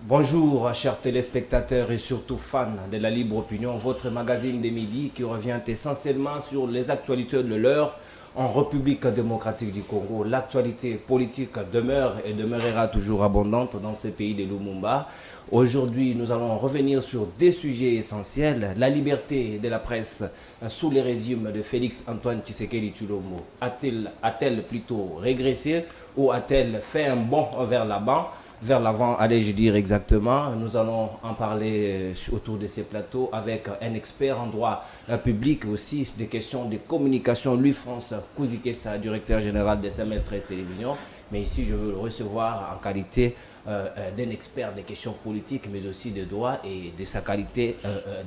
Bonjour, chers téléspectateurs et surtout fans de la Libre Opinion, votre magazine des midis qui revient essentiellement sur les actualités de l'heure en République démocratique du Congo. L'actualité politique demeure et demeurera toujours abondante dans ce pays de Lumumba. Aujourd'hui, nous allons revenir sur des sujets essentiels. La liberté de la presse sous le régime de Félix Antoine Tshisekedi Tshilombo a-t-elle plutôt régressé ou a-t-elle fait un bond vers l'avant, allez-je dire exactement. Nous allons en parler autour de ces plateaux avec un expert en droit public aussi, des questions de communication, Louis-France Kouzikessa, directeur général de SML 13 Télévision. Mais ici, je veux le recevoir en qualité d'un expert des questions politiques, mais aussi de droit et de sa qualité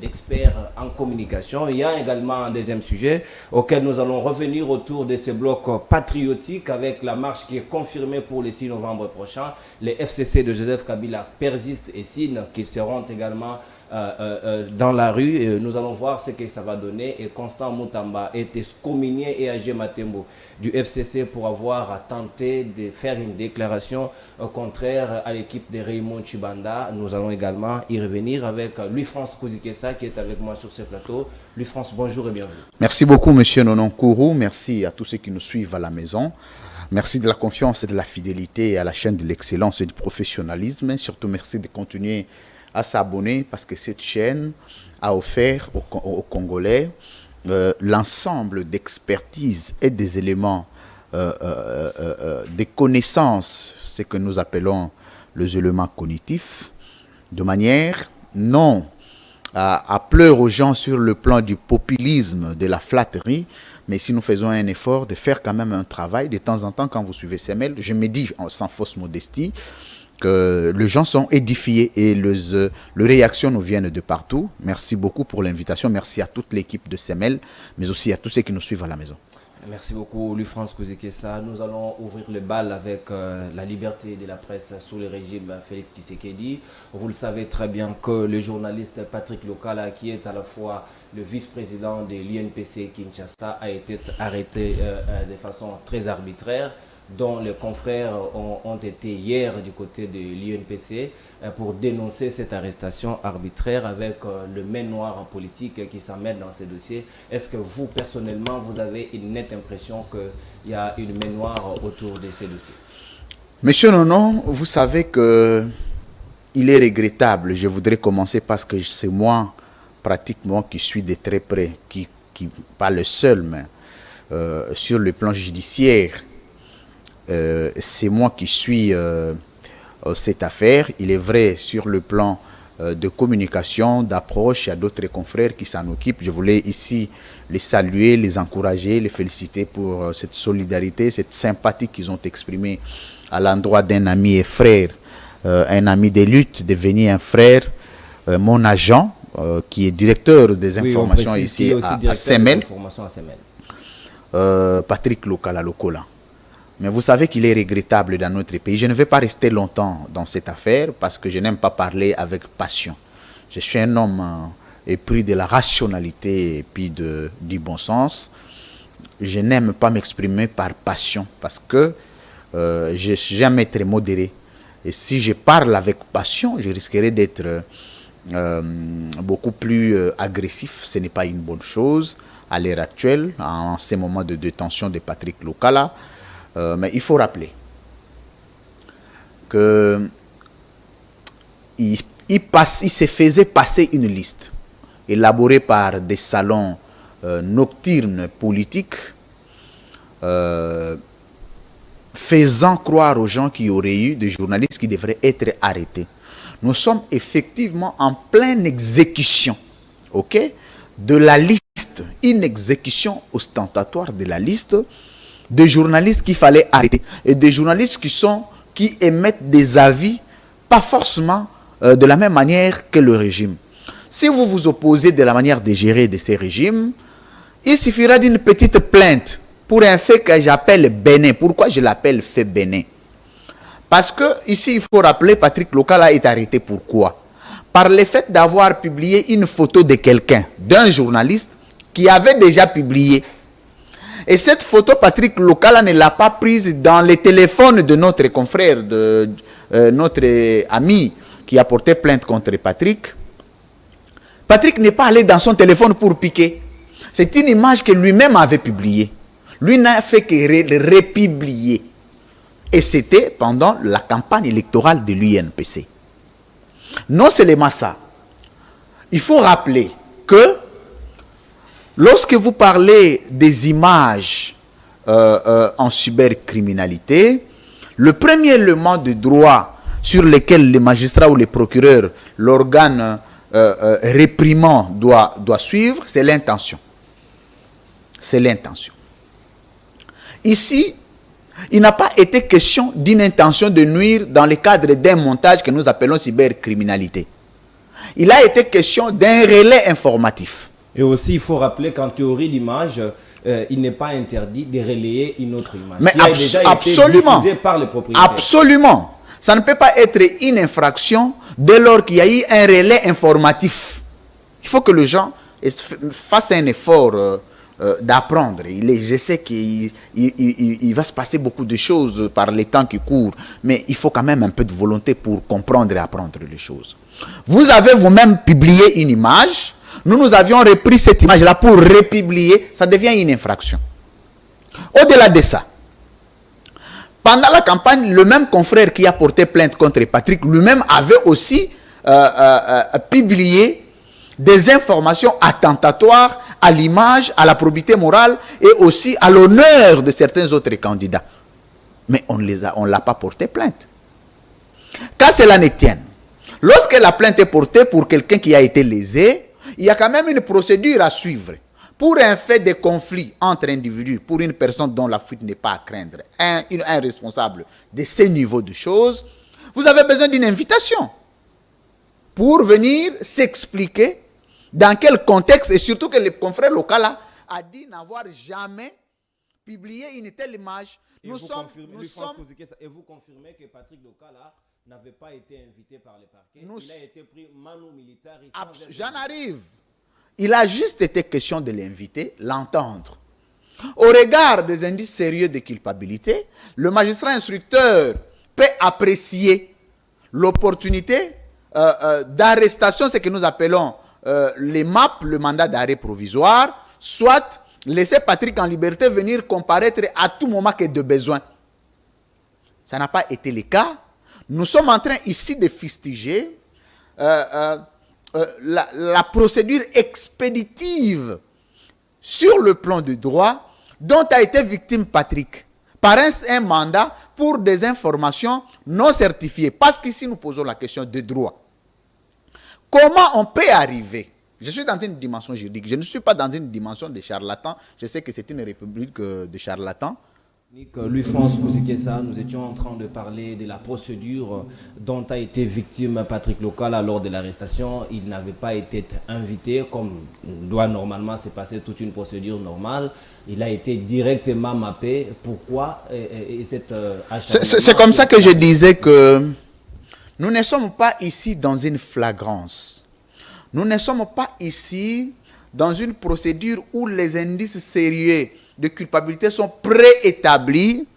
d'expert en communication. Il y a également un deuxième sujet auquel nous allons revenir autour de ces blocs patriotiques avec la marche qui est confirmée pour le 6 novembre prochain. Les FCC de Joseph Kabila persistent et signent qu'ils seront également dans la rue. Nous allons voir ce que ça va donner. Et Constant Moutamba est excommunié et Agé Matembo du FCC pour avoir tenté de faire une déclaration contraire à l'équipe de Raymond Chibanda. Nous allons également y revenir avec Louis-France Kouzikessa qui est avec moi sur ce plateau. Louis-France, bonjour et bienvenue. Merci beaucoup, monsieur Nononkourou. Merci à tous ceux qui nous suivent à la maison. Merci de la confiance et de la fidélité à la chaîne de l'excellence et du professionnalisme. Et surtout, merci de continuer à s'abonner parce que cette chaîne a offert aux Congolais l'ensemble d'expertise et des éléments, des connaissances, ce que nous appelons les éléments cognitifs, de manière non à pleurer aux gens sur le plan du populisme, de la flatterie, mais si nous faisons un effort de faire quand même un travail, de temps en temps, quand vous suivez ces mails, je me dis, sans fausse modestie, que les gens sont édifiés et les réactions nous viennent de partout. Merci beaucoup pour l'invitation. Merci à toute l'équipe de CEMEL, mais aussi à tous ceux qui nous suivent à la maison. Merci beaucoup, Louis-France Kouzikessa. Nous allons ouvrir le bal avec la liberté de la presse sous le régime Félix Tshisekedi. Vous le savez très bien que le journaliste Patrick Lokala, qui est à la fois le vice-président de l'UNPC Kinshasa, a été arrêté de façon très arbitraire, dont les confrères ont été hier du côté de l'UNPC pour dénoncer cette arrestation arbitraire avec le main noir politique qui s'en met dans ce dossier. Est-ce que vous, personnellement, vous avez une nette impression qu'il y a une main noire autour de ces dossiers? Monsieur Nonon, vous savez que il est regrettable. Je voudrais commencer parce que c'est moi, pratiquement, qui suis de très près, qui pas le seul, mais sur le plan judiciaire, c'est moi qui suis cette affaire. Il est vrai, sur le plan de communication, d'approche, il y a d'autres confrères qui s'en occupent. Je voulais ici les saluer, les encourager, les féliciter pour cette solidarité, cette sympathie qu'ils ont exprimée à l'endroit d'un ami et frère, un ami des luttes, devenu un frère, mon agent, qui est directeur des informations ici à SEMEL, Patrick Lokala Lokola. Mais vous savez qu'il est regrettable dans notre pays. Je ne vais pas rester longtemps dans cette affaire parce que je n'aime pas parler avec passion. Je suis un homme épris de la rationalité et puis du bon sens. Je n'aime pas m'exprimer par passion parce que j'aime être modéré. Et si je parle avec passion, je risquerais d'être beaucoup plus agressif. Ce n'est pas une bonne chose à l'heure actuelle, en ces moments de détention de Patrick Lokala. Mais il faut rappeler qu'il se faisait passer une liste élaborée par des salons nocturnes politiques faisant croire aux gens qu'il y aurait eu des journalistes qui devraient être arrêtés. Nous sommes effectivement en pleine exécution, de la liste, une exécution ostentatoire de la liste des journalistes qu'il fallait arrêter et des journalistes qui émettent des avis pas forcément de la même manière que le régime. Si vous vous opposez de la manière de gérer de ces régimes, il suffira d'une petite plainte pour un fait que j'appelle Bénin. Pourquoi je l'appelle fait Bénin? Parce que ici il faut rappeler, Patrick Lokala est arrêté pourquoi? Par le fait d'avoir publié une photo de quelqu'un, d'un journaliste qui avait déjà publié. Et cette photo, Patrick Lokala ne l'a pas prise dans les téléphones de notre confrère, de notre ami qui a porté plainte contre Patrick, Patrick n'est pas allé dans son téléphone pour piquer. C'est une image que lui-même avait publiée. Lui n'a fait que républier. Et c'était pendant la campagne électorale de l'UNPC. Non seulement ça, il faut rappeler que lorsque vous parlez des images en cybercriminalité, le premier élément de droit sur lequel les magistrats ou les procureurs, l'organe réprimant doit suivre, c'est l'intention. C'est l'intention. Ici, il n'a pas été question d'une intention de nuire dans le cadre d'un montage que nous appelons cybercriminalité. Il a été question d'un relais informatif. Et aussi, il faut rappeler qu'en théorie d'image, il n'est pas interdit de relayer une autre image. Mais qui a déjà absolument, été diffusée par les propriétaires. Absolument. Ça ne peut pas être une infraction dès lors qu'il y a eu un relais informatif. Il faut que les gens fassent un effort d'apprendre. Je sais qu'il va se passer beaucoup de choses par les temps qui courent, mais il faut quand même un peu de volonté pour comprendre et apprendre les choses. Vous avez vous-même publié une image, nous avions repris cette image-là pour republier, ça devient une infraction. Au-delà de ça, pendant la campagne, le même confrère qui a porté plainte contre Patrick lui-même avait aussi publié des informations attentatoires à l'image, à la probité morale et aussi à l'honneur de certains autres candidats. Mais on ne l'a pas porté plainte. Qu'à cela ne tienne, lorsque la plainte est portée pour quelqu'un qui a été lésé, il y a quand même une procédure à suivre. Pour un fait de conflit entre individus, pour une personne dont la fuite n'est pas à craindre, un responsable de ces niveaux de choses, vous avez besoin d'une invitation pour venir s'expliquer dans quel contexte, et surtout que le confrère local a dit n'avoir jamais publié une telle image. Et vous confirmez que Patrick Lokala n'avait pas été invité par les parquets. Il a été pris manu militaire. J'en arrive. Il a juste été question de l'inviter, l'entendre. Au regard des indices sérieux de culpabilité, le magistrat instructeur peut apprécier l'opportunité d'arrestation, ce que nous appelons les MAP, le mandat d'arrêt provisoire, soit laisser Patrick en liberté venir comparaître à tout moment que de besoin. Ça n'a pas été le cas. Nous sommes en train ici de fustiger la procédure expéditive sur le plan du droit dont a été victime Patrick par un mandat pour des informations non certifiées. Parce qu'ici nous posons la question de droit. Comment on peut arriver? Je suis dans une dimension juridique, je ne suis pas dans une dimension de charlatan. Je sais que c'est une république de charlatans. Louis-France Kousikessa, nous étions en train de parler de la procédure dont a été victime Patrick Lokala lors de l'arrestation. Il n'avait pas été invité comme doit normalement se passer toute une procédure normale. Il a été directement mappé. Pourquoi cette c'est comme ça que je disais que nous ne sommes pas ici dans une flagrance. Nous ne sommes pas ici dans une procédure où les indices sérieux de culpabilité sont préétablis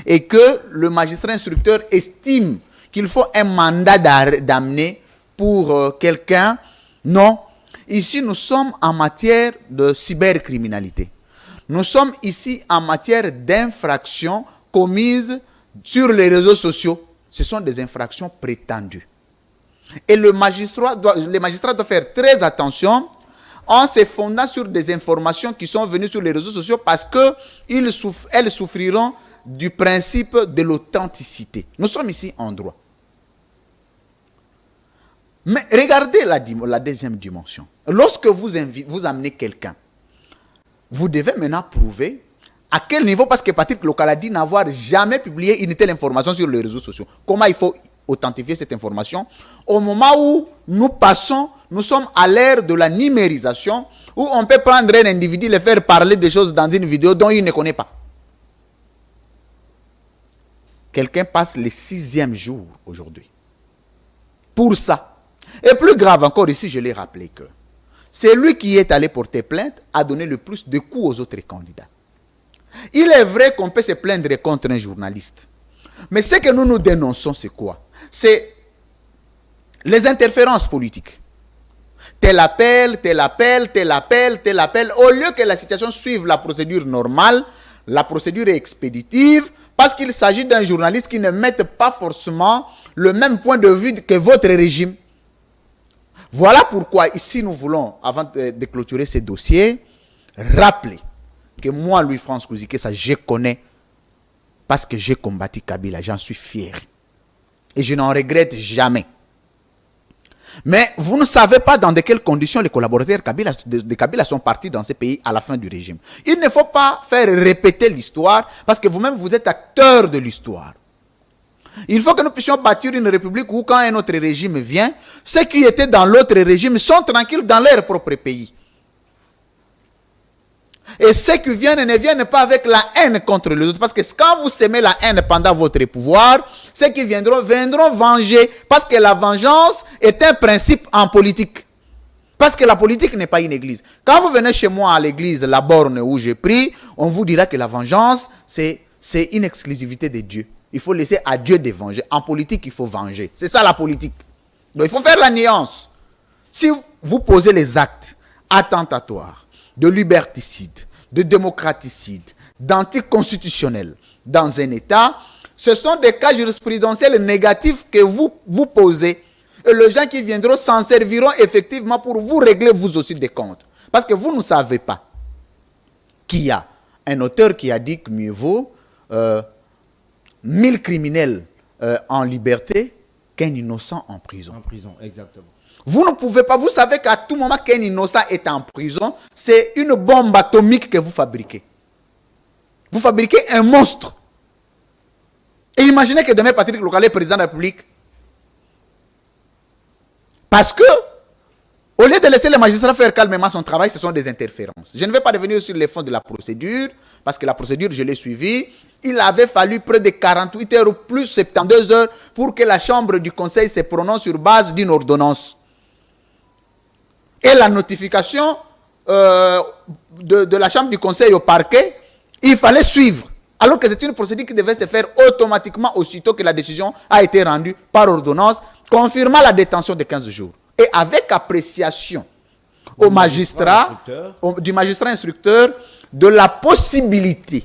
et que le magistrat instructeur estime qu'il faut un mandat d'amener pour quelqu'un. Non. Ici, nous sommes en matière de cybercriminalité. Nous sommes ici en matière d'infractions commises sur les réseaux sociaux. Ce sont des infractions prétendues. Et le magistrat doit faire très attention en se fondant sur des informations qui sont venues sur les réseaux sociaux parce qu'elles souffriront du principe de l'authenticité. Nous sommes ici en droit. Mais regardez la deuxième dimension. Lorsque vous amenez quelqu'un, vous devez maintenant prouver à quel niveau, parce que Patrick Lokala dit n'avoir jamais publié une telle information sur les réseaux sociaux. Comment il faut authentifier cette information? Au moment où nous sommes à l'ère de la numérisation, où on peut prendre un individu et le faire parler des choses dans une vidéo dont il ne connaît pas. Quelqu'un passe le 6e jour aujourd'hui. Pour ça. Et plus grave encore, ici je l'ai rappelé que c'est lui qui est allé porter plainte a donné le plus de coups aux autres candidats. Il est vrai qu'on peut se plaindre contre un journaliste. Mais ce que nous dénonçons, c'est quoi? C'est les interférences politiques. Tel appel, tel appel, tel appel, tel appel. Au lieu que la situation suive la procédure normale, la procédure est expéditive parce qu'il s'agit d'un journaliste qui ne mette pas forcément le même point de vue que votre régime. Voilà pourquoi ici nous voulons, avant de clôturer ces dossiers, rappeler que moi, Louis-France Kouzike, ça je connais parce que j'ai combattu Kabila, j'en suis fier. Et je n'en regrette jamais. Mais vous ne savez pas dans de quelles conditions les collaborateurs de Kabila sont partis dans ces pays à la fin du régime. Il ne faut pas faire répéter l'histoire parce que vous-même vous êtes acteur de l'histoire. Il faut que nous puissions bâtir une république où quand un autre régime vient, ceux qui étaient dans l'autre régime sont tranquilles dans leur propre pays. Et ceux qui viennent ne viennent pas avec la haine contre les autres. Parce que quand vous semez la haine pendant votre pouvoir, ceux qui viendront venger. Parce que la vengeance est un principe en politique. Parce que la politique n'est pas une église. Quand vous venez chez moi à l'église, la borne où j'ai pris, on vous dira que la vengeance, c'est une exclusivité de Dieu. Il faut laisser à Dieu de venger. En politique, il faut venger. C'est ça la politique. Donc il faut faire la nuance. Si vous posez les actes attentatoires, de liberticide, de démocraticide, d'anticonstitutionnel dans un État, ce sont des cas jurisprudentiels négatifs que vous posez. Et les gens qui viendront s'en serviront effectivement pour vous régler vous aussi des comptes. Parce que vous ne savez pas qu'il y a un auteur qui a dit que mieux vaut 1000 criminels en liberté qu'un innocent en prison. En prison, exactement. Vous ne pouvez pas, vous savez qu'à tout moment qu'un innocent est en prison, c'est une bombe atomique que vous fabriquez. Vous fabriquez un monstre. Et imaginez que demain Patrick Lokala est président de la République. Parce que, au lieu de laisser le magistrat faire calmement son travail, ce sont des interférences. Je ne vais pas revenir sur les fonds de la procédure, parce que la procédure, je l'ai suivie. Il avait fallu près de 48 heures ou plus 72 heures pour que la chambre du conseil se prononce sur base d'une ordonnance. Et la notification de la chambre du conseil au parquet, il fallait suivre. Alors que c'est une procédure qui devait se faire automatiquement aussitôt que la décision a été rendue par ordonnance, confirmant la détention de 15 jours. Et avec appréciation du magistrat instructeur de la possibilité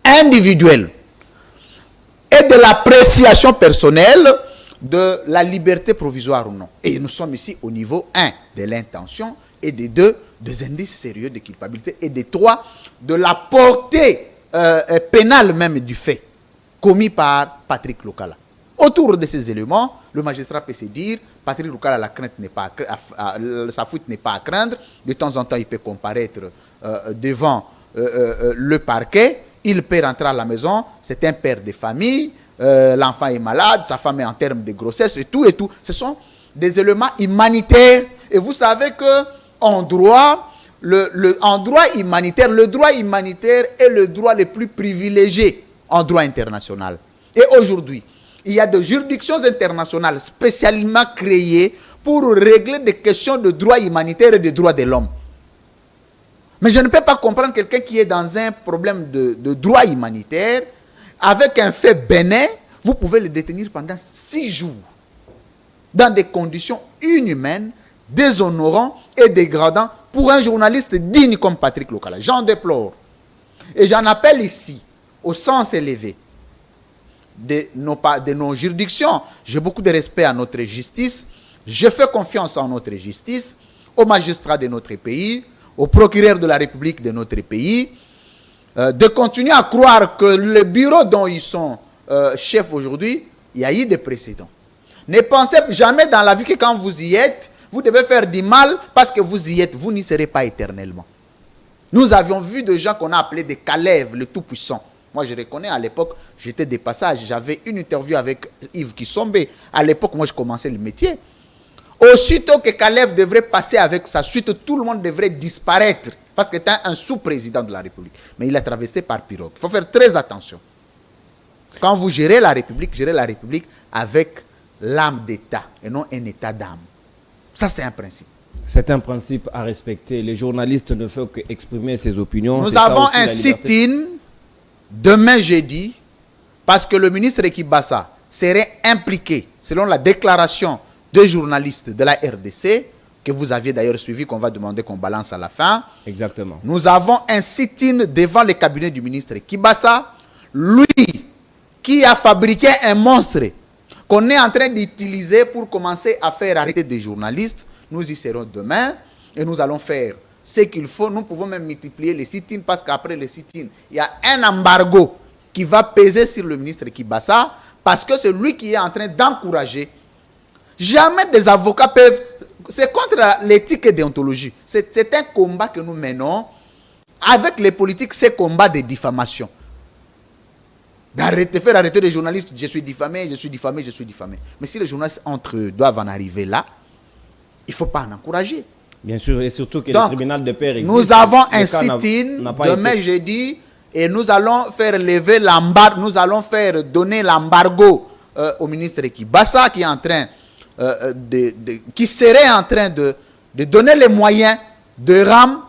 individuelle et de l'appréciation personnelle de la liberté provisoire ou non. Et nous sommes ici au niveau 1 de l'intention et de 2 des indices sérieux de culpabilité et de 3 de la portée pénale même du fait commis par Patrick Lokala. Autour de ces éléments, le magistrat peut se dire Patrick Lokala, la crainte n'est pas sa fuite n'est pas à craindre. De temps en temps, il peut comparaître devant le parquet. Il peut rentrer à la maison. C'est un père de famille. L'enfant est malade, sa femme est en termes de grossesse et tout et tout. Ce sont des éléments humanitaires. Et vous savez que en droit, en droit humanitaire, le droit humanitaire est le droit le plus privilégié en droit international. Et aujourd'hui, il y a des juridictions internationales spécialement créées pour régler des questions de droit humanitaire et de droits de l'homme. Mais je ne peux pas comprendre quelqu'un qui est dans un problème de droit humanitaire. Avec un fait bénin, vous pouvez le détenir pendant 6 jours. Dans des conditions inhumaines, déshonorantes et dégradantes pour un journaliste digne comme Patrick Lokala. J'en déplore. Et j'en appelle ici, au sens élevé de nos juridictions. J'ai beaucoup de respect à notre justice. Je fais confiance en notre justice, aux magistrats de notre pays, aux procureurs de la République de notre pays. De continuer à croire que le bureau dont ils sont chefs aujourd'hui, il y a eu des précédents. Ne pensez jamais dans la vie que quand vous y êtes, vous devez faire du mal parce que vous y êtes. Vous n'y serez pas éternellement. Nous avions vu des gens qu'on a appelés des Kalev, le Tout-Puissant. Moi, je reconnais, à l'époque, j'étais de passage. J'avais une interview avec Yves Kissombe. À l'époque, moi, je commençais le métier. Aussitôt que Kalev devrait passer avec sa suite, tout le monde devrait disparaître. Parce que c'était un sous-président de la République. Mais il est traversé par pirogue. Il faut faire très attention. Quand vous gérez la République avec l'âme d'État et non un état d'âme. Ça, c'est un principe. C'est un principe à respecter. Les journalistes ne font qu'exprimer ses opinions. Nous avons un sit-in demain jeudi parce que le ministre Ekibassa serait impliqué, selon la déclaration 2 journalistes de la RDC, que vous aviez d'ailleurs suivi, qu'on va demander qu'on balance à la fin. Exactement. Nous avons un sit-in devant le cabinet du ministre Kibasa, lui qui a fabriqué un monstre qu'on est en train d'utiliser pour commencer à faire arrêter des journalistes. Nous y serons demain et nous allons faire ce qu'il faut. Nous pouvons même multiplier les sit-ins parce qu'après les sit-ins, il y a un embargo qui va peser sur le ministre Kibasa parce que c'est lui qui est en train d'encourager. Jamais des avocats peuvent... C'est contre l'éthique et déontologie. C'est un combat que nous menons avec les politiques, ces combats de diffamation. Faire arrêter les journalistes, je suis diffamé, je suis diffamé, je suis diffamé. Mais si les journalistes entre eux doivent en arriver là, il ne faut pas en encourager. Bien sûr, et surtout que donc, le tribunal de paix existe. Nous avons un sit-in demain jeudi et nous allons faire lever l'embargo, nous allons faire donner l'embargo au ministre Kibasa qui est en train qui serait en train de donner les moyens de RAM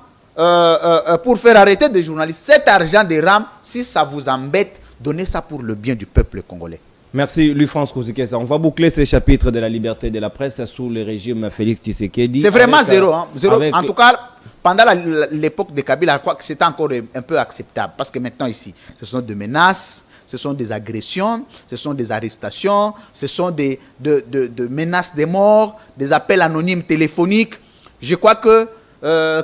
pour faire arrêter des journalistes. Cet argent de RAM, si ça vous embête, donnez ça pour le bien du peuple congolais. Merci, Louis-France Kouzikessa. On va boucler ces chapitres de la liberté de la presse sous le régime Félix Tshisekedi. C'est vraiment zéro. Hein, zéro. En tout cas, pendant l'époque de Kabila, je crois que c'était encore un peu acceptable. Parce que maintenant ici, ce sont des menaces, ce sont des agressions, ce sont des arrestations, ce sont des menaces de mort, des appels anonymes téléphoniques. Je crois que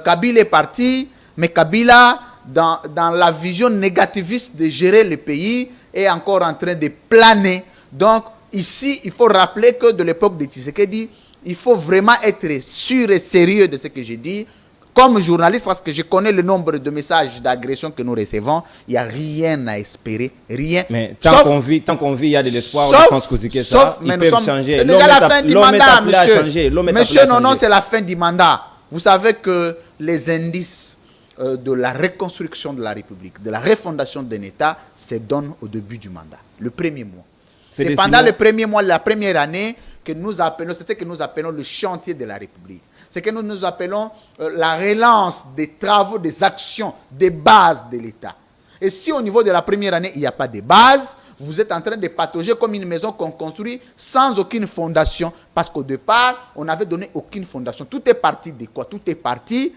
Kabila est parti, mais Kabila, dans la vision négativiste de gérer le pays, est encore en train de planer. Donc, ici, il faut rappeler que de l'époque de Tshisekedi, il faut vraiment être sûr et sérieux de ce que j'ai dit. Comme journaliste, parce que je connais le nombre de messages d'agression que nous recevons, il n'y a rien à espérer, rien. Mais tant qu'on vit, il y a de l'espoir. Je pense que ils peuvent changer. C'est déjà la fin du mandat, monsieur. Monsieur, non, c'est la fin du mandat. Vous savez que les indices de la reconstruction de la République, de la refondation d'un État, se donnent au début du mandat, le premier mois. C'est pendant le premier mois, la première année, que nous appelons, c'est ce que nous appelons le chantier de la République. C'est que nous appelons la relance des travaux, des actions, des bases de l'État. Et si au niveau de la première année, il n'y a pas de base, vous êtes en train de patauger comme une maison qu'on construit sans aucune fondation. Parce qu'au départ, on n'avait donné aucune fondation. Tout est parti de quoi? Tout est parti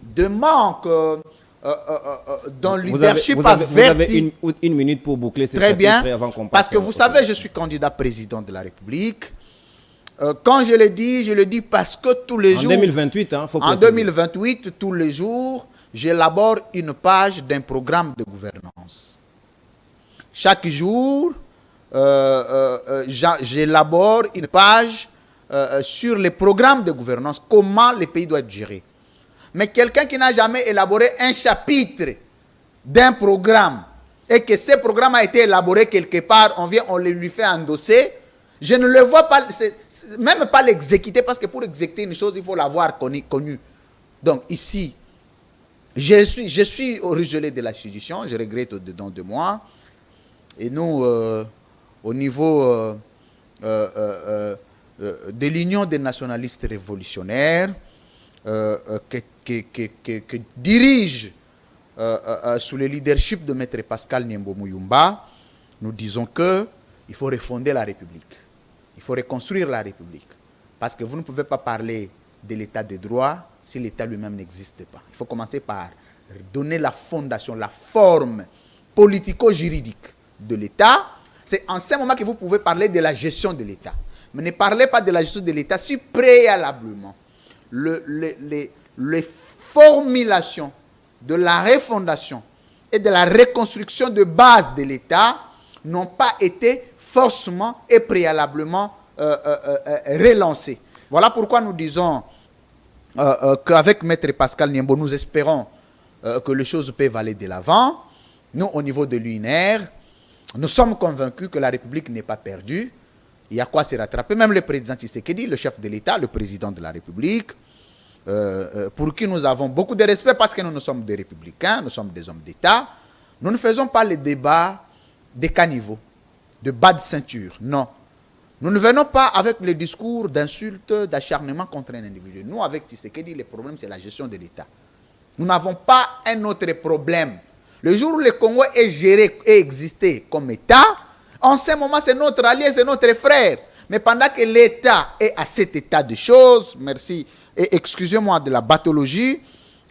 de manque dans le leadership averti. Vous avez une minute pour boucler ces chapitres avant qu'on passe. Parce que vous savez, je suis candidat président de la République. Quand je le dis parce que tous les jours... En 2028, faut en 2028, tous les jours, j'élabore une page d'un programme de gouvernance. Chaque jour, j'élabore une page sur les programmes de gouvernance, comment le pays doit être géré. Mais quelqu'un qui n'a jamais élaboré un chapitre d'un programme et que ce programme a été élaboré quelque part, on le lui fait endosser, je ne le vois pas, même pas l'exécuter, parce que pour exécuter une chose, il faut l'avoir connu. Donc ici, je suis originaire de l'institution, je regrette au-dedans de moi. Et nous, au niveau de l'Union des nationalistes révolutionnaires, que dirige sous le leadership de Maître Pascal Niembo Muyumba, nous disons qu'il faut refonder la République. Il faut reconstruire la République. Parce que vous ne pouvez pas parler de l'état de droit si l'état lui-même n'existe pas. Il faut commencer par donner la fondation, la forme politico-juridique de l'état. C'est en ce moment que vous pouvez parler de la gestion de l'état. Mais ne parlez pas de la gestion de l'état si préalablement les formulations de la refondation et de la reconstruction de base de l'état n'ont pas été forcément et préalablement relancé. Voilà pourquoi nous disons qu'avec Maître Pascal Niembo, nous espérons que les choses peuvent aller de l'avant. Nous, au niveau de l'UNR, nous sommes convaincus que la République n'est pas perdue. Il y a quoi se rattraper. Même le président Tshisekedi, le chef de l'État, le président de la République, pour qui nous avons beaucoup de respect parce que nous sommes des républicains, nous sommes des hommes d'État, nous ne faisons pas les débats des caniveaux, de bas de ceinture, non. Nous ne venons pas avec les discours d'insultes, d'acharnement contre un individu. Nous, avec Tshisekedi, le problème, c'est la gestion de l'État. Nous n'avons pas un autre problème. Le jour où le Congo est géré et existé comme État, en ce moment, c'est notre allié, c'est notre frère. Mais pendant que l'État est à cet état de choses, merci, et excusez-moi de la pathologie,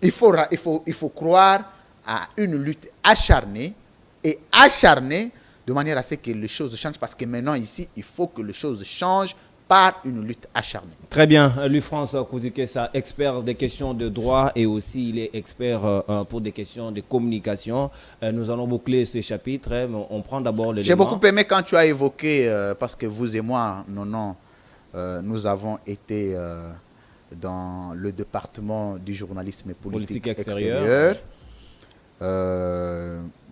il faut croire à une lutte acharnée de manière à ce que les choses changent. Parce que maintenant, ici, il faut que les choses changent par une lutte acharnée. Très bien. Louis-France Kouzikessa, expert des questions de droit et aussi il est expert pour des questions de communication. Nous allons boucler ce chapitre. Mais on prend d'abord le. J'ai beaucoup aimé quand tu as évoqué, parce que vous et moi, nous avons été dans le département du journalisme politique extérieur.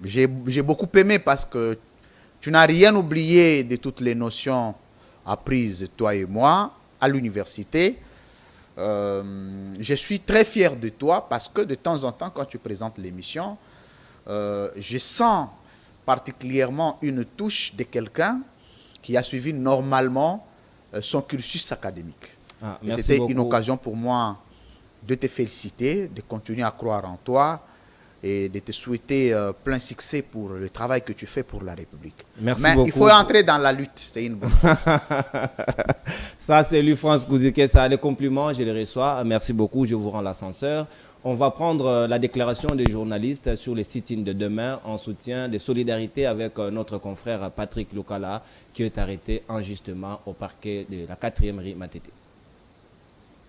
J'ai beaucoup aimé parce que tu n'as rien oublié de toutes les notions apprises, toi et moi, à l'université. Je suis très fier de toi parce que de temps en temps, quand tu présentes l'émission, je sens particulièrement une touche de quelqu'un qui a suivi normalement son cursus académique. C'était une occasion pour moi de te féliciter, de continuer à croire en toi et de te souhaiter plein succès pour le travail que tu fais pour la République. Merci Mais beaucoup. il faut entrer dans la lutte, c'est une bonne chose. Ça, c'est Louis-France Kouzikessa. Les compliments, je les reçois. Merci beaucoup, je vous rends l'ascenseur. On va prendre la déclaration des journalistes sur les sit-ins de demain en soutien de solidarité avec notre confrère Patrick Lokala qui est arrêté injustement au parquet de la 4e rue Matete.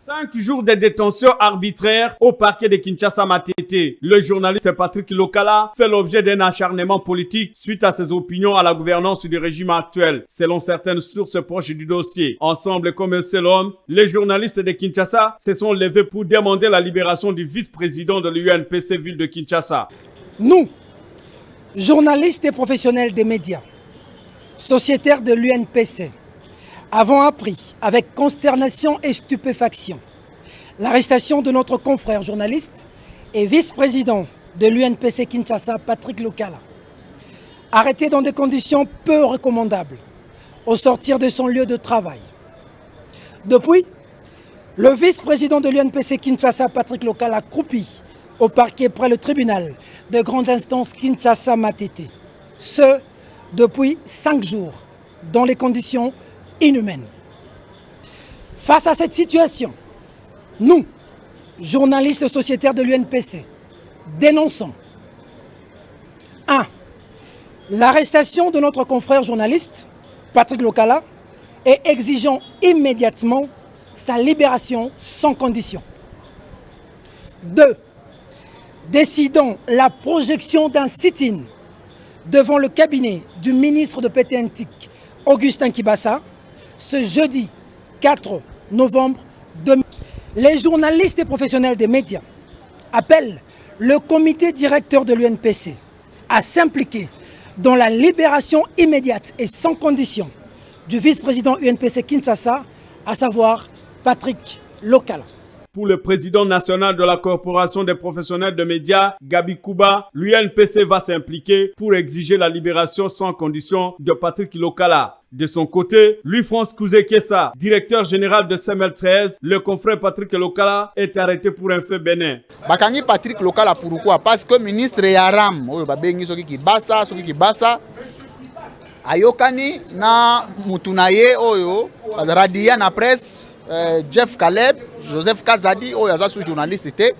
5 jours de détention arbitraire au parquet de Kinshasa Matete. Le journaliste Patrick Lokala fait l'objet d'un acharnement politique suite à ses opinions à la gouvernance du régime actuel. Selon certaines sources proches du dossier, ensemble comme un seul homme, les journalistes de Kinshasa se sont levés pour demander la libération du vice-président de l'UNPC ville de Kinshasa. Nous, journalistes et professionnels des médias, sociétaires de l'UNPC, avons appris avec consternation et stupéfaction l'arrestation de notre confrère journaliste et vice-président de l'UNPC Kinshasa, Patrick Lokala, arrêté dans des conditions peu recommandables au sortir de son lieu de travail. Depuis, le vice-président de l'UNPC Kinshasa, Patrick Lokala, croupit au parquet près le tribunal de grande instance Kinshasa Matete. Ce, depuis 5 jours, dans les conditions inhumaine. Face à cette situation, nous, journalistes sociétaires de l'UNPC, dénonçons 1. L'arrestation de notre confrère journaliste, Patrick Lokala, et exigeons immédiatement sa libération sans condition. 2. Décidons la projection d'un sit-in devant le cabinet du ministre de PTNTIC, Augustin Kibassa, ce jeudi 4 novembre 2000. Les journalistes et professionnels des médias appellent le comité directeur de l'UNPC à s'impliquer dans la libération immédiate et sans condition du vice-président UNPC Kinshasa, à savoir Patrick Lokala. Pour le président national de la Corporation des professionnels de médias, Gabi Kouba, l'UNPC va s'impliquer pour exiger la libération sans condition de Patrick Lokala. De son côté, Louis-France Kouzikessa, directeur général de CML 13, le confrère Patrick Lokala est arrêté pour un fait bénin. Bakangi Patrick Lokala pourquoi? Parce que ministre Yaram, babengi soki ki basa, ayokani na mutunaye oyo, radia na presse. Jeff Caleb, Joseph Kazadi, oyo aza sous journaliste,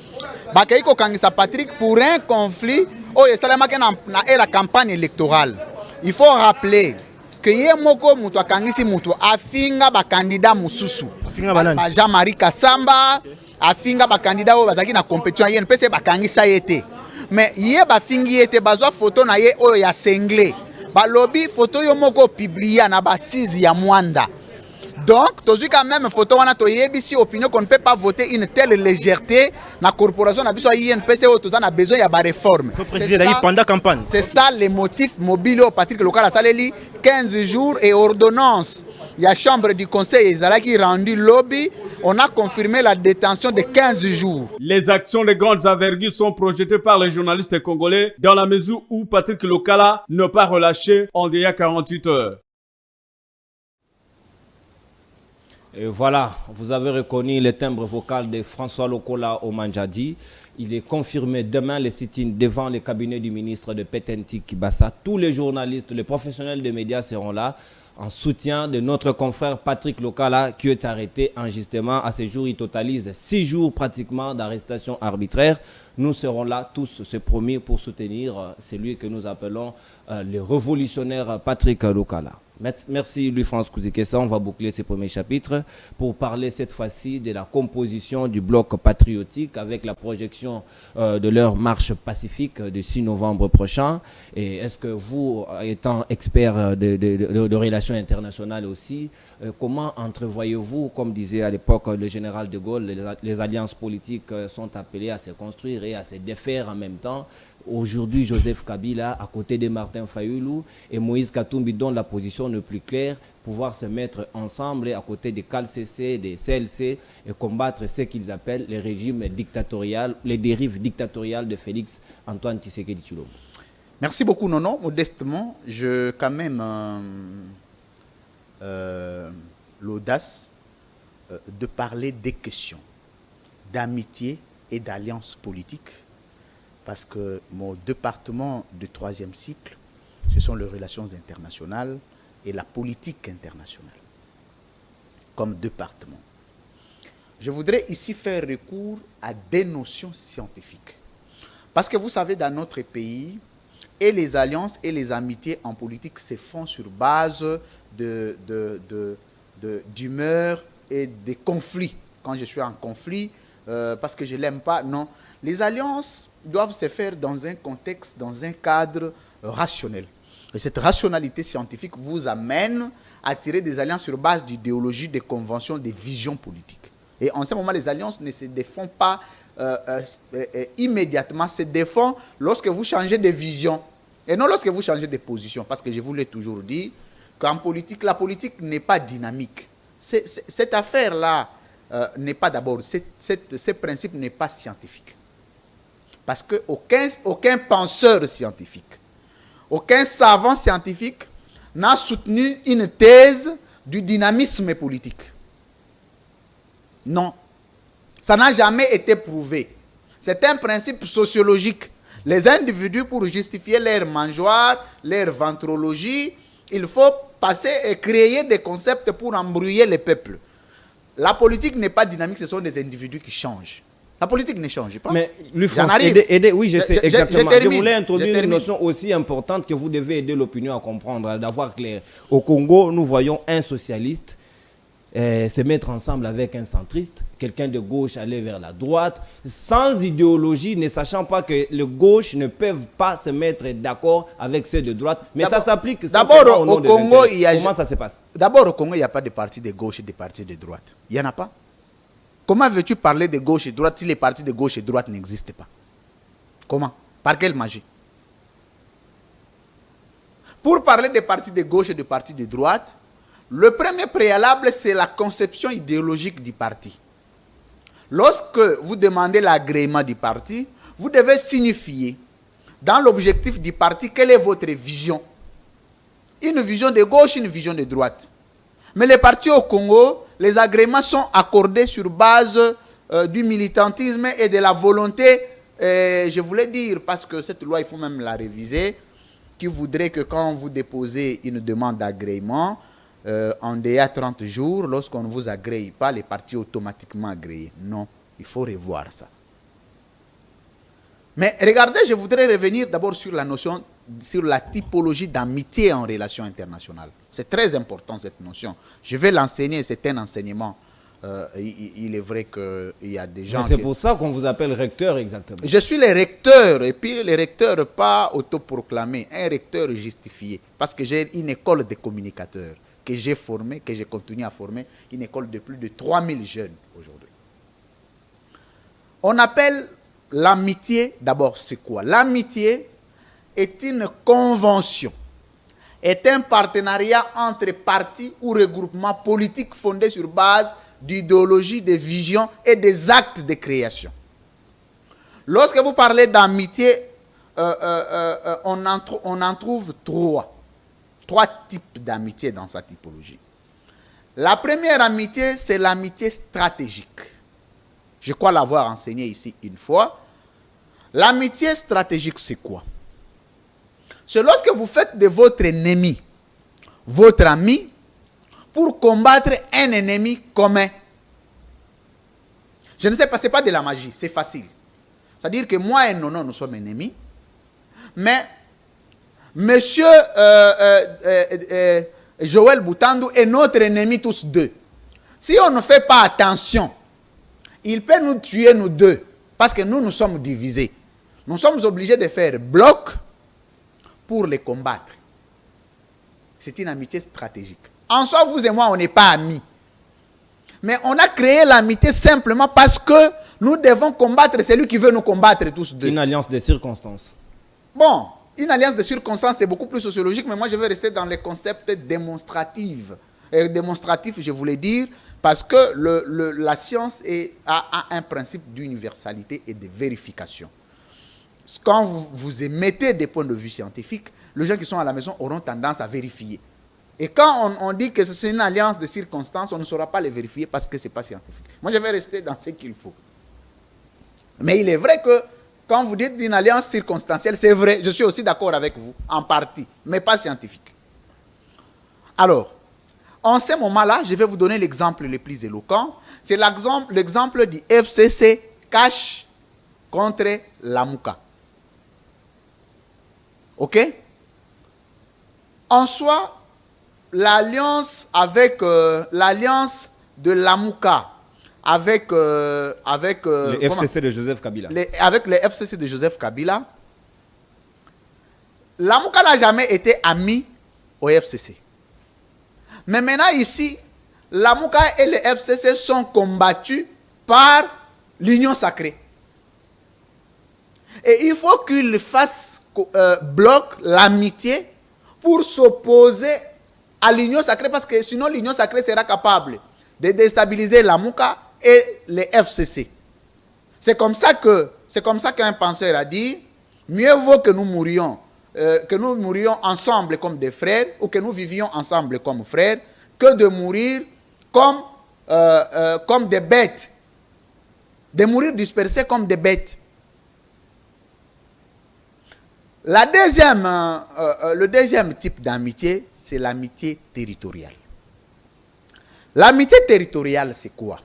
bakei ko kangisa Patrick pour un conflit oyo esalemaki na era campagne électorale. Il faut rappeler que ye moko mutu akangisi mutu afinga ba candidat mususu. Jean-Marie Kassamba, afinga ba candidat oyo bazaki na compétition ye NPC bakangisa yete. Mais ye ba fingi yete bazwa photo na ye oyo ya sengle. Ba lobby photo yo moko publier na ba 6 ya Mwanda. Donc, tu as quand même photo on a opinion qu'on ne peut pas voter une telle légèreté. La corporation a besoin INPC a besoin de réforme. Il faut préciser pendant la campagne. C'est ça les motifs mobiles au Patrick Lokala a salé 15 jours et ordonnance. Il y a chambre du conseil qui a rendu lobby. On a confirmé la détention de 15 jours. Les actions de grandes envergures sont projetées par les journalistes congolais dans la mesure où Patrick Lokala n'a pas relâché en déjà 48 heures. Et voilà, vous avez reconnu le timbre vocal de François Lokola Omanjadi. Il est confirmé demain les sit-ins devant le cabinet du ministre de PTNTIC Kibassa. Tous les journalistes, les professionnels des médias seront là en soutien de notre confrère Patrick Lokala qui est arrêté injustement. À ce jour, il totalise 6 jours pratiquement d'arrestation arbitraire. Nous serons là tous, c'est promis, pour soutenir celui que nous appelons le révolutionnaire Patrick Lokala. Merci Louis-France Kouzikessa. On va boucler ces premiers chapitres pour parler cette fois-ci de la composition du bloc patriotique avec la projection de leur marche pacifique du 6 novembre prochain. Et est-ce que vous, étant expert de relations internationales aussi, comment entrevoyez-vous, comme disait à l'époque le général de Gaulle, les alliances politiques sont appelées à se construire et à se défaire en même temps. Aujourd'hui, Joseph Kabila, à côté de Martin Fayoulou et Moïse Katumbi, dont la position n'est plus claire, pouvoir se mettre ensemble et à côté des CALCC, des CLC et combattre ce qu'ils appellent les régimes dictatoriaux, les dérives dictatoriales de Félix Antoine Tshisekedi Tshilombo. Merci beaucoup, Nono. Modestement, je quand même l'audace de parler des questions d'amitié et d'alliance politique. Parce que mon département de 3e cycle, ce sont les relations internationales et la politique internationale, comme département. Je voudrais ici faire recours à des notions scientifiques. Parce que vous savez, dans notre pays, et les alliances et les amitiés en politique se font sur base d'humeur et des conflits. Quand je suis en conflit, parce que je ne l'aime pas, non. Les alliances doivent se faire dans un contexte, dans un cadre rationnel. Et cette rationalité scientifique vous amène à tirer des alliances sur base d'idéologie, de conventions, de visions politiques. Et en ce moment, les alliances ne se défendent pas immédiatement, se défendent lorsque vous changez de vision et non lorsque vous changez de position. Parce que je vous l'ai toujours dit, qu'en politique, la politique n'est pas dynamique. Cette affaire-là n'est pas d'abord, ce principe n'est pas scientifique. Parce qu'aucun penseur scientifique, aucun savant scientifique n'a soutenu une thèse du dynamisme politique. Non. Ça n'a jamais été prouvé. C'est un principe sociologique. Les individus, pour justifier leur mangeoire, leur ventrologie, il faut passer et créer des concepts pour embrouiller les peuples. La politique n'est pas dynamique, ce sont des individus qui changent. La politique ne change pas. Mais Louis-France, oui, je sais exactement. Je voulais introduire une notion aussi importante que vous devez aider l'opinion à comprendre, d'avoir clair. Au Congo, nous voyons un socialiste se mettre ensemble avec un centriste, quelqu'un de gauche aller vers la droite, sans idéologie, ne sachant pas que les gauches ne peuvent pas se mettre d'accord avec ceux de droite. Mais ça s'applique d'abord au Congo. Comment ça se passe? D'abord au Congo, il n'y a pas de partis de gauche et de partis de droite. Il n'y en a pas. Comment veux-tu parler de gauche et de droite si les partis de gauche et de droite n'existent pas? Comment? Par quelle magie? Pour parler des partis de gauche et des partis de droite, le premier préalable, c'est la conception idéologique du parti. Lorsque vous demandez l'agrément du parti, vous devez signifier dans l'objectif du parti quelle est votre vision. Une vision de gauche, une vision de droite. Mais les partis au Congo, les agréments sont accordés sur base du militantisme et de la volonté, je voulais dire, parce que cette loi, il faut même la réviser, qui voudrait que quand vous déposez une demande d'agrément, en DA 30 jours, lorsqu'on ne vous agrée pas, les partis automatiquement agréés. Non, il faut revoir ça. Mais regardez, je voudrais revenir d'abord sur la notion, sur la typologie d'amitié en relation internationale. C'est très important cette notion. Je vais l'enseigner, c'est un enseignement. Il est vrai qu'il y a des gens... C'est pour ça qu'on vous appelle recteur exactement. Je suis le recteur, et puis le recteur pas autoproclamé, un recteur justifié. Parce que j'ai une école de communicateurs que j'ai formée, que j'ai continué à former, une école de plus de 3000 jeunes aujourd'hui. On appelle l'amitié, d'abord c'est quoi? L'amitié est une convention, est un partenariat entre partis ou regroupements politiques fondés sur base d'idéologie, de vision et des actes de création. Lorsque vous parlez d'amitié, on en trouve trois types d'amitié dans sa typologie. La première amitié, c'est l'amitié stratégique. Je crois l'avoir enseigné ici une fois. L'amitié stratégique, c'est quoi? C'est lorsque vous faites de votre ennemi votre ami pour combattre un ennemi commun. Je ne sais pas, ce n'est pas de la magie, c'est facile. C'est-à-dire que moi et Nono, nous sommes ennemis. Mais monsieur Joël Boutandou est notre ennemi tous deux. Si on ne fait pas attention, il peut nous tuer nous deux. Parce que nous sommes divisés. Nous sommes obligés de faire bloc pour les combattre. C'est une amitié stratégique. En soi, vous et moi, on n'est pas amis. Mais on a créé l'amitié simplement parce que nous devons combattre celui qui veut nous combattre tous deux. Une alliance de circonstances. Bon, une alliance de circonstances, c'est beaucoup plus sociologique, mais moi, je vais rester dans les concepts démonstratifs. Démonstratif, je voulais dire, parce que la science a un principe d'universalité et de vérification. Quand vous émettez des points de vue scientifiques, les gens qui sont à la maison auront tendance à vérifier. Et quand on dit que c'est une alliance de circonstances, on ne saura pas les vérifier parce que ce n'est pas scientifique. Moi, je vais rester dans ce qu'il faut. Mais il est vrai que quand vous dites une alliance circonstancielle, c'est vrai, je suis aussi d'accord avec vous, en partie, mais pas scientifique. Alors, en ce moment-là, je vais vous donner l'exemple le plus éloquent. C'est l'exemple du FCC Cash contre la Mouka. OK? En soi, l'alliance l'alliance de la Mouka avec le FCC de Joseph Kabila. Avec le FCC de Joseph Kabila, la Mouka n'a jamais été ami au FCC. Mais maintenant ici, la Mouka et le FCC sont combattus par l'Union sacrée. Et il faut qu'ils fassent bloc l'amitié pour s'opposer à l'Union sacrée, parce que sinon l'Union sacrée sera capable de déstabiliser la Mouka et les FCC. C'est comme ça qu'un penseur a dit, mieux vaut que nous mourions ensemble comme des frères, ou que nous vivions ensemble comme frères, que de mourir comme des bêtes. De mourir dispersés comme des bêtes. Le deuxième type d'amitié, c'est l'amitié territoriale. L'amitié territoriale, c'est quoi?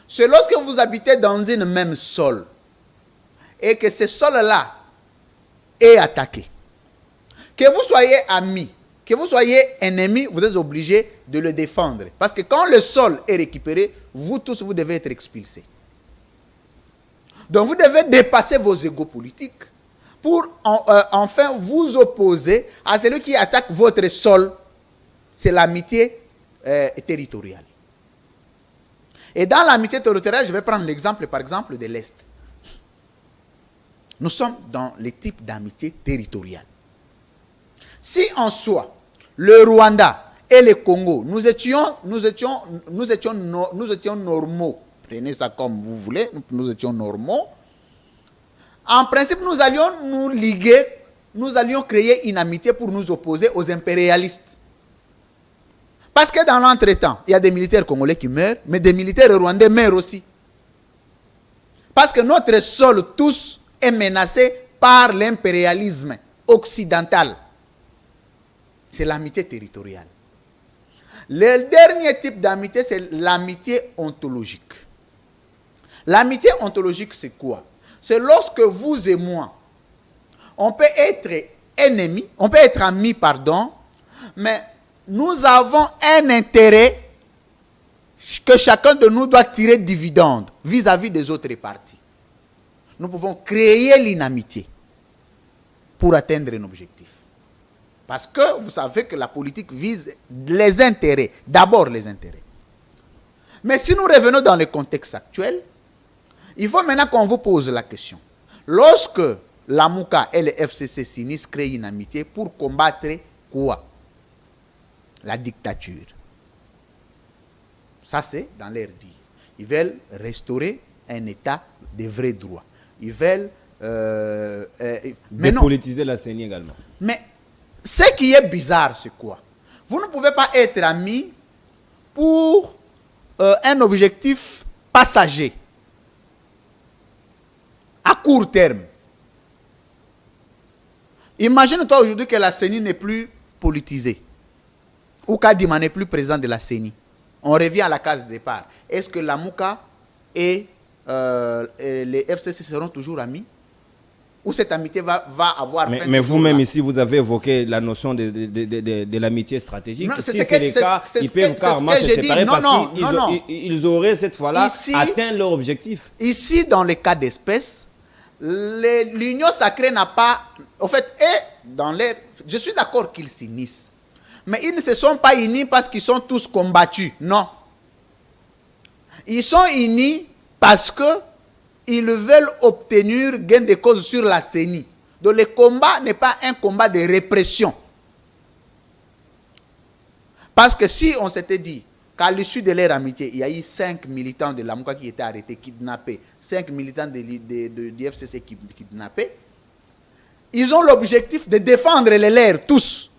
C'est lorsque vous habitez dans une même sol et que ce sol-là est attaqué. Que vous soyez amis, que vous soyez ennemis, vous êtes obligés de le défendre. Parce que quand le sol est récupéré, vous tous, vous devez être expulsés. Donc vous devez dépasser vos égos politiques pour enfin vous opposer à celui qui attaque votre sol. C'est l'amitié territoriale. Et dans l'amitié territoriale, je vais prendre l'exemple, par exemple, de l'Est. Nous sommes dans les types d'amitié territoriale. Si en soi, le Rwanda et le Congo, nous étions normaux, prenez ça comme vous voulez, nous étions normaux, en principe, nous allions nous liguer, nous allions créer une amitié pour nous opposer aux impérialistes. Parce que dans l'entretemps, il y a des militaires congolais qui meurent, mais des militaires rwandais meurent aussi. Parce que notre sol, tous, est menacé par l'impérialisme occidental. C'est l'amitié territoriale. Le dernier type d'amitié, c'est l'amitié ontologique. L'amitié ontologique, c'est quoi? C'est lorsque vous et moi, on peut être ennemis, on peut être amis, pardon, mais nous avons un intérêt que chacun de nous doit tirer dividende vis-à-vis des autres parties. Nous pouvons créer l'inamitié pour atteindre un objectif. Parce que vous savez que la politique vise les intérêts, d'abord les intérêts. Mais si nous revenons dans le contexte actuel, il faut maintenant qu'on vous pose la question. Lorsque la Mouka et le FCC s'unissent, créent une amitié pour combattre quoi? La dictature. Ça, c'est dans l'air dit. Ils veulent restaurer un État de vrais droits. Ils veulent... dépolitiser la CENI également. Mais ce qui est bizarre, c'est quoi? Vous ne pouvez pas être amis pour un objectif passager, à court terme. Imagine-toi aujourd'hui que la CENI n'est plus politisée. où Kadima n'est plus président de la CENI. On revient à la case de départ. Est-ce que Lamouka et les FCC seront toujours amis? Ou cette amitié va avoir fin? Mais vous-même ici, vous avez évoqué la notion de l'amitié stratégique. Si c'est le cas, ils peuvent carrément se séparer parce qu'ils auraient cette fois-là atteint leur objectif. Ici, dans le cas d'espèce, l'Union sacrée n'a pas... En fait, je suis d'accord qu'ils s'unissent. Mais ils ne se sont pas unis parce qu'ils sont tous combattus. Non. Ils sont unis parce que ils veulent obtenir gain de cause sur la CENI. Donc le combat n'est pas un combat de répression. Parce que si on s'était dit qu'à l'issue de leur amitié, il y a eu 5 militants de l'AMUKA qui étaient arrêtés, kidnappés, 5 militants du FCC kidnappés, ils ont l'objectif de défendre les leurs, tous.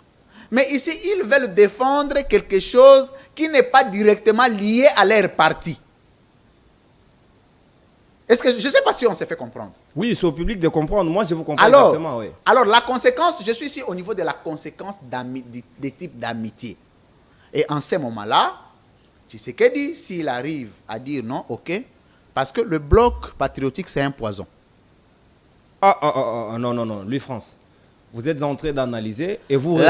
Mais ici, ils veulent défendre quelque chose qui n'est pas directement lié à leur parti. Est-ce que je ne sais pas si on s'est fait comprendre? Oui, c'est au public de comprendre. Moi, je vous comprends exactement. Oui. Alors, la conséquence, je suis ici au niveau de la conséquence des types d'amitié. Et en ce moment-là, Tshisekedi, s'il arrive à dire non, ok, parce que le bloc patriotique, c'est un poison. Non, lui, France. Vous êtes en train d'analyser et vous vous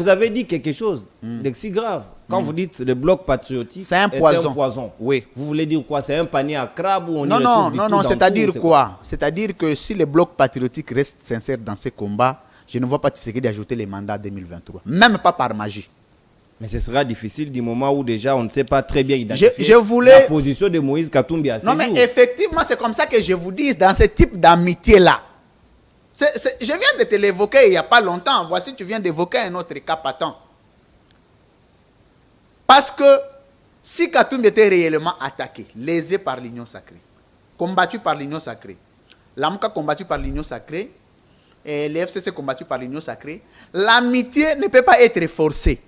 avez dit quelque chose de si grave. Quand vous dites le bloc patriotique, c'est un poison. Oui. Vous voulez dire quoi? C'est un panier à crabe ou on Non, c'est-à-dire quoi? C'est-à-dire que si le bloc patriotique reste sincère dans ses combats, je ne vois pas Tshisekedi ajouter les mandats 2023. Même pas par magie. Mais ce sera difficile du moment où déjà on ne sait pas très bien identifier la position de Moïse Katumbi à ce jour. Non, mais effectivement, c'est comme ça que je vous dis, dans ce type d'amitié-là. Je viens de te l'évoquer il n'y a pas longtemps. Voici, tu viens d'évoquer un autre cas patent. Parce que si Katumbi était réellement attaqué, lésé par l'Union sacrée, combattu par l'Union sacrée, l'AMUKA combattu par l'Union sacrée, et les FCC combattu par l'Union sacrée, l'amitié ne peut pas être forcée.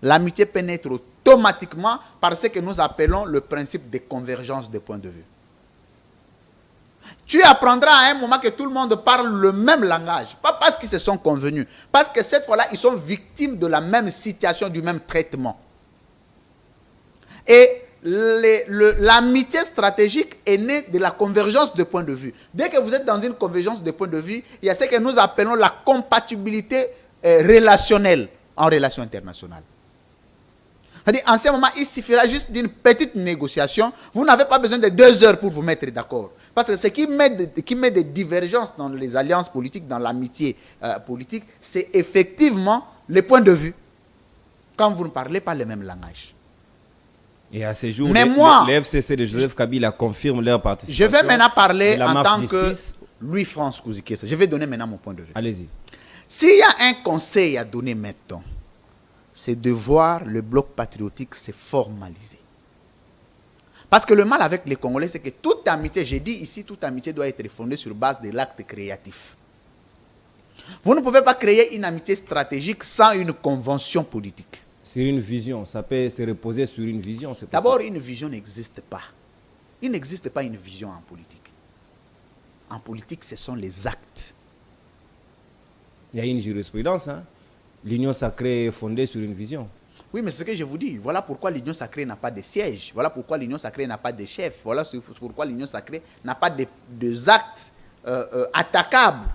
L'amitié peut naître automatiquement par ce que nous appelons le principe de convergence de points de vue. Tu apprendras à un moment que tout le monde parle le même langage. Pas parce qu'ils se sont convenus. Parce que cette fois-là, ils sont victimes de la même situation, du même traitement. Et l'amitié stratégique est née de la convergence de points de vue. Dès que vous êtes dans une convergence de points de vue, il y a ce que nous appelons la compatibilité relationnelle en relation internationale. C'est-à-dire, en ce moment, il suffira juste d'une petite négociation. Vous n'avez pas besoin de 2 heures pour vous mettre d'accord. Parce que ce qui met des divergences dans les alliances politiques, dans l'amitié politique, c'est effectivement les points de vue. Quand vous ne parlez pas le même langage. Et à ces jours, les FCC de Joseph Kabila confirment leur participation. Je vais maintenant parler en tant que Louis-France Kouzikessa. Je vais donner maintenant mon point de vue. Allez-y. S'il y a un conseil à donner maintenant, c'est de voir le bloc patriotique se formaliser. Parce que le mal avec les Congolais, c'est que toute amitié, j'ai dit ici, toute amitié doit être fondée sur base de l'acte créatif. Vous ne pouvez pas créer une amitié stratégique sans une convention politique. Sur une vision, ça peut se reposer sur une vision. D'abord, une vision n'existe pas. Il n'existe pas une vision en politique. En politique, ce sont les actes. Il y a une jurisprudence, hein? L'union sacrée est fondée sur une vision. Oui, mais c'est ce que je vous dis. Voilà pourquoi l'union sacrée n'a pas de siège. Voilà pourquoi l'union sacrée n'a pas de chef. Voilà pourquoi l'union sacrée n'a pas de actes attaquables.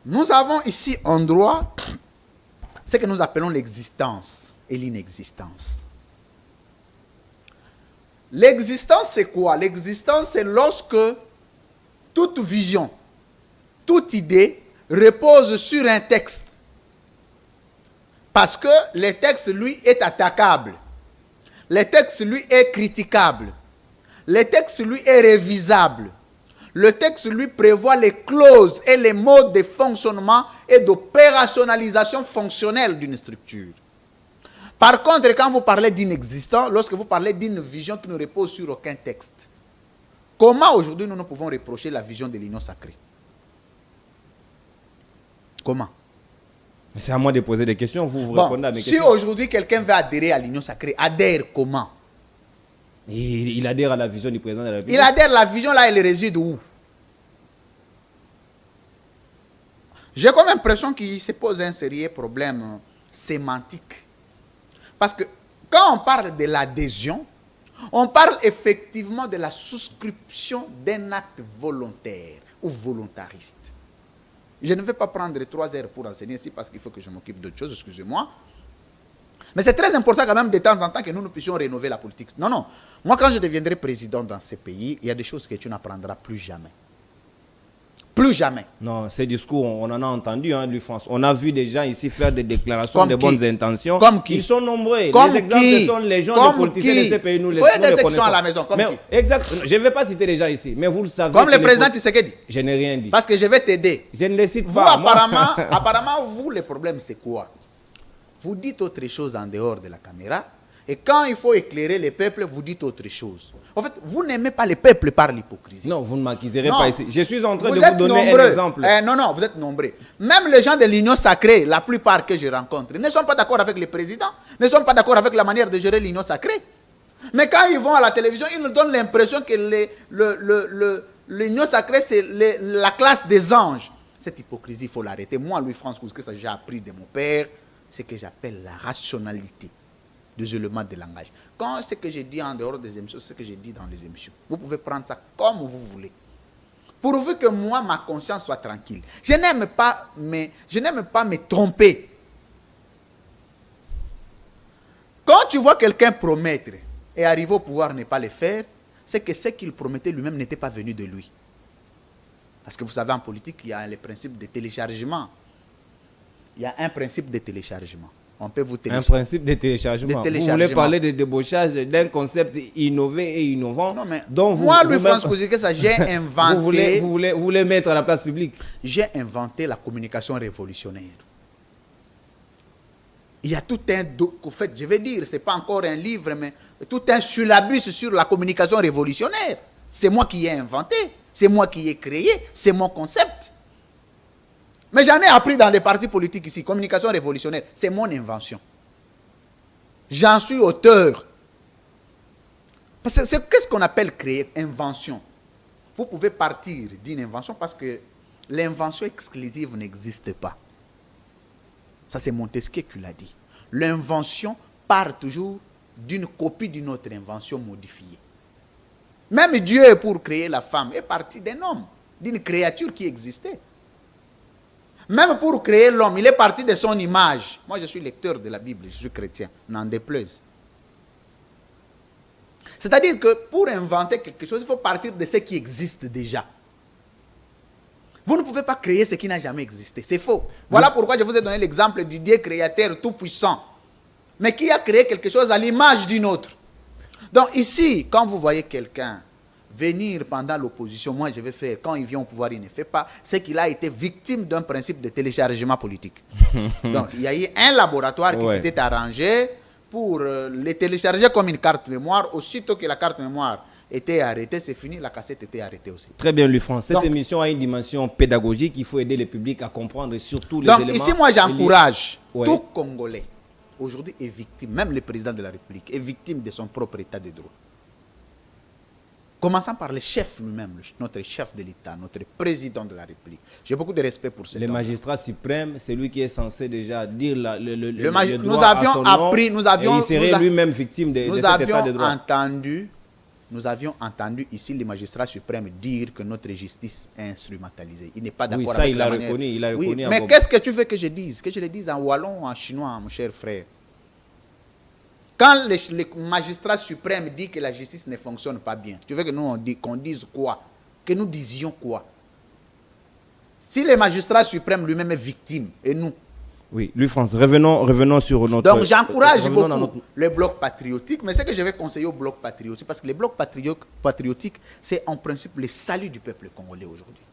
Nous avons ici en droit ce que nous appelons l'existence et l'inexistence. L'existence, c'est quoi? L'existence, c'est lorsque toute vision, toute idée repose sur un texte. Parce que le texte, lui, est attaquable. Le texte, lui, est critiquable. Le texte, lui, est révisable. Le texte, lui, prévoit les clauses et les modes de fonctionnement et d'opérationnalisation fonctionnelle d'une structure. Par contre, quand vous parlez d'inexistant, lorsque vous parlez d'une vision qui ne repose sur aucun texte, comment aujourd'hui nous pouvons reprocher la vision de l'union sacrée? Comment? C'est à moi de poser des questions, vous répondez à mes questions. Si aujourd'hui quelqu'un veut adhérer à l'union sacrée, adhère comment? Il adhère à la vision du président de la République. Il adhère, la vision là, elle réside où? J'ai comme l'impression qu'il se pose un sérieux problème sémantique. Parce que quand on parle de l'adhésion, on parle effectivement de la souscription d'un acte volontaire ou volontariste. Je ne vais pas prendre 3 heures pour enseigner ici parce qu'il faut que je m'occupe d'autre chose, excusez-moi. Mais c'est très important quand même de temps en temps que nous puissions rénover la politique. Non, non. Moi, quand je deviendrai président dans ce pays, il y a des choses que tu n'apprendras plus jamais. Plus jamais. Non, ces discours, on en a entendu, hein, Louis France. On a vu des gens ici faire des déclarations Comme de qui? bonnes intentions. Comme qui? Ils sont nombreux. Comme les exemples qui? sont les gens Comme de politiciens qui? de ces pays. Nous les, Faut nous des les sections connaissons. à la maison, comme mais, qui? exact. Je ne vais pas citer les gens ici, mais vous le savez. Comme que le président les... Tshisekedi. Je n'ai rien dit. Parce que je vais t'aider. Je ne les cite Vous, pas. Moi. apparemment, vous, le problème, c'est quoi? Vous dites autre chose en dehors de la caméra. Et quand il faut éclairer les peuples, vous dites autre chose. En fait, vous n'aimez pas les peuples par l'hypocrisie. Non, vous ne m'accuserez Non. pas ici. Je suis en train de êtes vous donner nombreux. un exemple. Non, non, vous êtes nombreux. Même les gens de l'Union sacrée, la plupart que je rencontre, ne sont pas d'accord avec le président, ne sont pas d'accord avec la manière de gérer l'Union sacrée. Mais quand ils vont à la télévision, ils nous donnent l'impression que l'Union sacrée, c'est la classe des anges. Cette hypocrisie, il faut l'arrêter. Moi, Louis-France Kouzké, ça j'ai appris de mon père, c'est ce que j'appelle la rationalité des éléments de langage. Quand ce que j'ai dit en dehors des émissions, c'est ce que j'ai dit dans les émissions. Vous pouvez prendre ça comme vous voulez. Pourvu que moi, ma conscience soit tranquille. Je n'aime pas me tromper. Quand tu vois quelqu'un promettre et arriver au pouvoir ne pas le faire, c'est que ce qu'il promettait lui-même n'était pas venu de lui. Parce que vous savez, en politique, il y a le principe de téléchargement. Il y a un principe de téléchargement. On peut vous télécharger. Un principe de téléchargement. Vous voulez parler de débauchage, d'un concept innové et innovant. Non, mais dont moi, Louis-France Kouzké, ça j'ai inventé. vous voulez mettre à la place publique. J'ai inventé la communication révolutionnaire. Il y a tout un, en fait, je vais dire, c'est pas encore un livre, mais tout un syllabus sur la communication révolutionnaire. C'est moi qui ai inventé, c'est moi qui ai créé, c'est mon concept. Mais j'en ai appris dans les partis politiques ici. Communication révolutionnaire, c'est mon invention. J'en suis auteur. Parce que qu'est-ce qu'on appelle créer? Invention. Vous pouvez partir d'une invention parce que l'invention exclusive n'existe pas. Ça, c'est Montesquieu qui l'a dit. L'invention part toujours d'une copie d'une autre invention modifiée. Même Dieu, pour créer la femme, est parti d'un homme, d'une créature qui existait. Même pour créer l'homme, il est parti de son image. Moi, je suis lecteur de la Bible, je suis chrétien, n'en déplaise. C'est-à-dire que pour inventer quelque chose, il faut partir de ce qui existe déjà. Vous ne pouvez pas créer ce qui n'a jamais existé. C'est faux. Voilà pourquoi je vous ai donné l'exemple du Dieu créateur tout-puissant, mais qui a créé quelque chose à l'image d'une autre. Donc ici, quand vous voyez quelqu'un venir pendant l'opposition, moi je vais faire, quand il vient au pouvoir, il ne fait pas, c'est qu'il a été victime d'un principe de téléchargement politique. Donc il y a eu un laboratoire qui s'était arrangé pour les télécharger comme une carte mémoire. Aussitôt que la carte mémoire était arrêtée, c'est fini, la cassette était arrêtée aussi. Très bien, Louis-France. Cette Donc, émission a une dimension pédagogique. Il faut aider le public à comprendre et surtout les donc, éléments. ici, moi, j'encourage Ouais. tout Congolais, aujourd'hui est victime, même le président de la République, est victime de son propre état de droit. Commençant par le chef lui-même, notre chef de l'État, notre président de la République. J'ai beaucoup de respect pour ce Le magistrat suprême, c'est lui qui est censé déjà dire le nous avions appris, nous avions, il serait lui-même victime de cet état de droit. Nous avions entendu ici le magistrat suprême dire que notre justice est instrumentalisée. Il n'est pas d'accord ça, avec il la a manière. reconnu, il a reconnu. Oui, mais qu'est-ce que tu veux que je dise? Que je le dise en wallon ou en chinois, mon cher frère? Quand le magistrat suprême dit que la justice ne fonctionne pas bien, tu veux que nous qu'on dise quoi? Que nous disions quoi? Si le magistrat suprême lui-même est victime, et nous? Oui, Louis-France, revenons sur notre... Donc j'encourage beaucoup le bloc patriotique, mais c'est que je vais conseiller au bloc patriotique, parce que le bloc patriotique, c'est en principe le salut du peuple congolais aujourd'hui.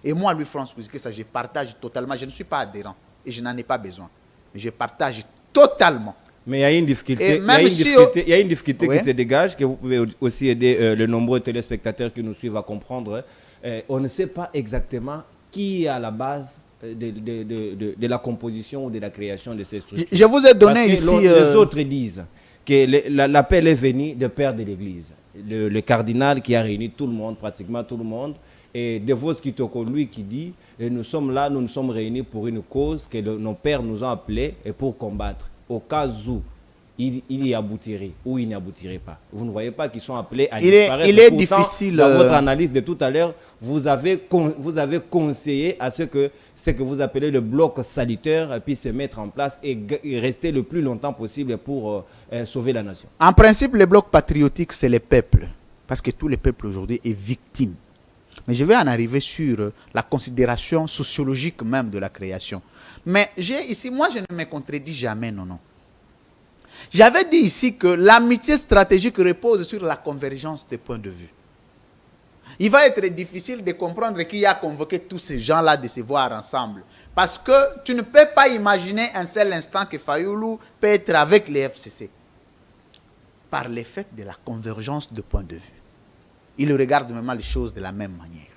Et moi, Louis-France Kouzké, ça je partage totalement, je ne suis pas adhérent, et je n'en ai pas besoin, mais je partage totalement. Mais il y a une difficulté, il y a une difficulté qui se dégage, que vous pouvez aussi aider les nombreux téléspectateurs qui nous suivent à comprendre. On ne sait pas exactement qui est à la base de la composition ou de la création de ces structures. Je vous ai donné ici... Les autres disent que l'appel est venu de père de l'Église. Le cardinal qui a réuni tout le monde, pratiquement tout le monde, Et De Vos Kitoko, lui qui dit, nous sommes là, nous nous sommes réunis pour une cause que nos pères nous ont appelés et pour combattre. Au cas où il y aboutirait ou il n'y aboutirait pas. Vous ne voyez pas qu'ils sont appelés à disparaître. Il est Pourtant, difficile. Dans votre analyse de tout à l'heure, vous avez conseillé à ce que vous appelez le bloc salutaire puisse se mettre en place et rester le plus longtemps possible pour sauver la nation. En principe, le bloc patriotique, c'est les peuples. Parce que tout le peuple aujourd'hui est victime. Mais je vais en arriver sur la considération sociologique même de la création. Mais moi, je ne me contredis jamais, non. J'avais dit ici que l'amitié stratégique repose sur la convergence des points de vue. Il va être difficile de comprendre qui a convoqué tous ces gens-là de se voir ensemble. Parce que tu ne peux pas imaginer un seul instant que Fayoulou peut être avec les FCC. Par l'effet de la convergence de points de vue. Il regarde même les choses de la même manière.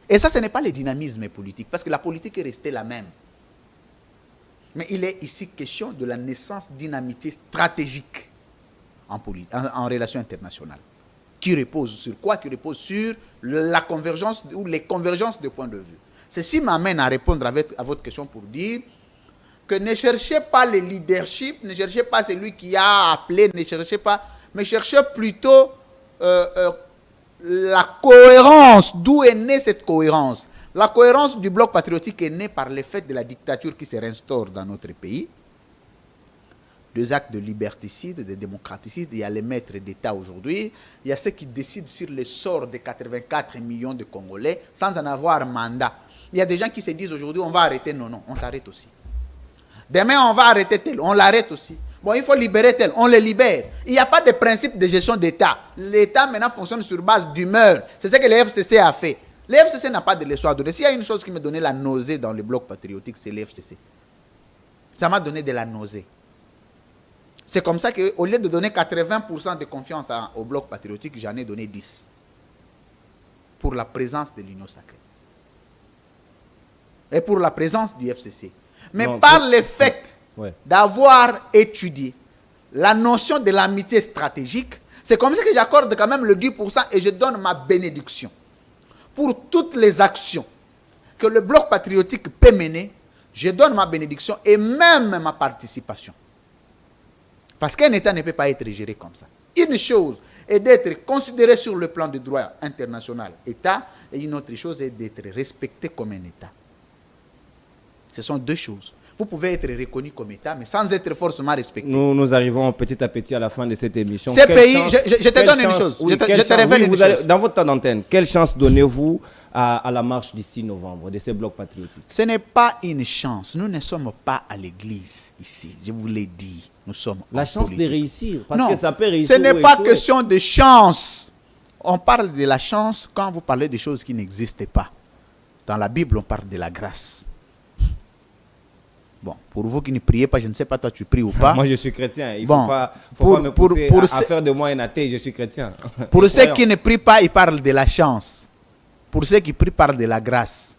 Et ça, ce n'est pas le dynamisme politique, parce que la politique est restée la même. Mais il est ici question de la naissance dynamité stratégique en relation internationale. Qui repose sur quoi? Qui repose sur la convergence ou les convergences de points de vue. Ceci m'amène à répondre à votre question pour dire que ne cherchez pas le leadership, ne cherchez pas celui qui a appelé, ne cherchez pas, mais cherchez plutôt la cohérence. D'où est née cette cohérence? La cohérence du bloc patriotique est née par l'effet de la dictature qui se restaure dans notre pays. 2 actes de liberticide, de démocraticide. Il y a les maîtres d'État aujourd'hui. Il y a ceux qui décident sur le sort de 84 millions de Congolais sans en avoir mandat. Il y a des gens qui se disent aujourd'hui, on va arrêter. Non, on t'arrête aussi. Demain, on va arrêter tel. On l'arrête aussi. Bon, il faut libérer tel. On le libère. Il n'y a pas de principe de gestion d'État. L'État maintenant fonctionne sur base d'humeur. C'est ce que le FCC a fait. Le FCC n'a pas de leçon à donner. S'il y a une chose qui me donnait la nausée dans le bloc patriotique, c'est le FCC. Ça m'a donné de la nausée. C'est comme ça qu'au lieu de donner 80% de confiance au bloc patriotique, j'en ai donné 10. Pour la présence de l'Union sacrée. Et pour la présence du FCC. Mais non, par le fait d'avoir étudié la notion de l'amitié stratégique, c'est comme ça que j'accorde quand même le 10% et je donne ma bénédiction. Pour toutes les actions que le bloc patriotique peut mener, je donne ma bénédiction et même ma participation. Parce qu'un État ne peut pas être géré comme ça. Une chose est d'être considéré sur le plan du droit international, État, et une autre chose est d'être respecté comme un État. Ce sont 2 choses. Vous pouvez être reconnu comme État, mais sans être forcément respecté. Nous arrivons petit à petit à la fin de cette émission. Ces pays, je te donne une chose. Je te révèle une chose. Dans votre temps d'antenne, quelle chance donnez-vous à la marche du 6 novembre de ces blocs patriotiques? Ce n'est pas une chance. Nous ne sommes pas à l'église ici. Je vous l'ai dit. Nous sommes la chance politique. De réussir. Parce non, que ça peut réussir. Ce n'est pas question de chance. On parle de la chance quand vous parlez de choses qui n'existent pas. Dans la Bible, on parle de la grâce. Bon, pour vous qui ne priez pas, je ne sais pas, toi tu pries ou pas. Moi je suis chrétien, il ne faut pas me pousser à faire de moi un athée, je suis chrétien. Pour ceux qui ne prient pas, ils parlent de la chance. Pour ceux qui prient, ils parlent de la grâce.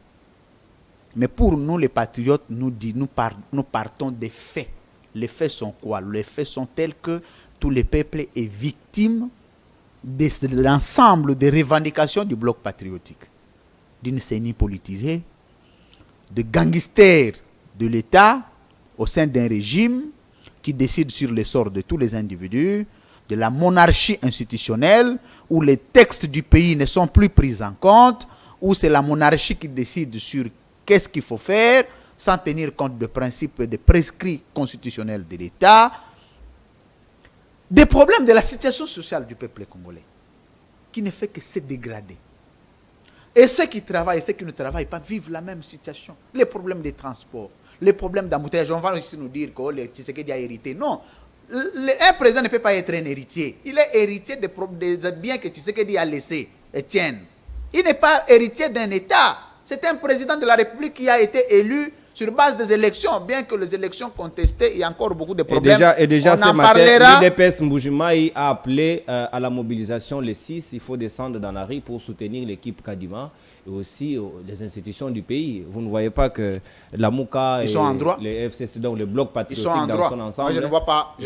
Mais pour nous les patriotes, nous partons des faits. Les faits sont quoi? Les faits sont tels que tout le peuple est victime de l'ensemble des revendications du bloc patriotique. D'une CENI politisée, de gangsters de l'État au sein d'un régime qui décide sur le sort de tous les individus, de la monarchie institutionnelle où les textes du pays ne sont plus pris en compte, où c'est la monarchie qui décide sur qu'est-ce qu'il faut faire sans tenir compte des principes et des prescrits constitutionnels de l'État, des problèmes de la situation sociale du peuple congolais qui ne fait que se dégrader. Et ceux qui travaillent et ceux qui ne travaillent pas vivent la même situation. Les problèmes des transports, les problèmes d'embouteillage. On va aussi nous dire que Tshisekedi a hérité. Non. Un président ne peut pas être un héritier. Il est héritier des biens que Tshisekedi a laissés, Etienne. Il n'est pas héritier d'un État. C'est un président de la République qui a été élu sur base des élections, bien que les élections contestées, il y a encore beaucoup de problèmes. Et déjà ce matin, l'UDPS Mbujimayi a appelé à la mobilisation les 6. Il faut descendre dans la rue pour soutenir l'équipe Kadima. aussi les institutions du pays. Vous ne voyez pas que la MOUCA Ils sont en droit. les FCC, donc le bloc Ils sont patriotique en dans droit. son ensemble, Moi, je ne vois pas.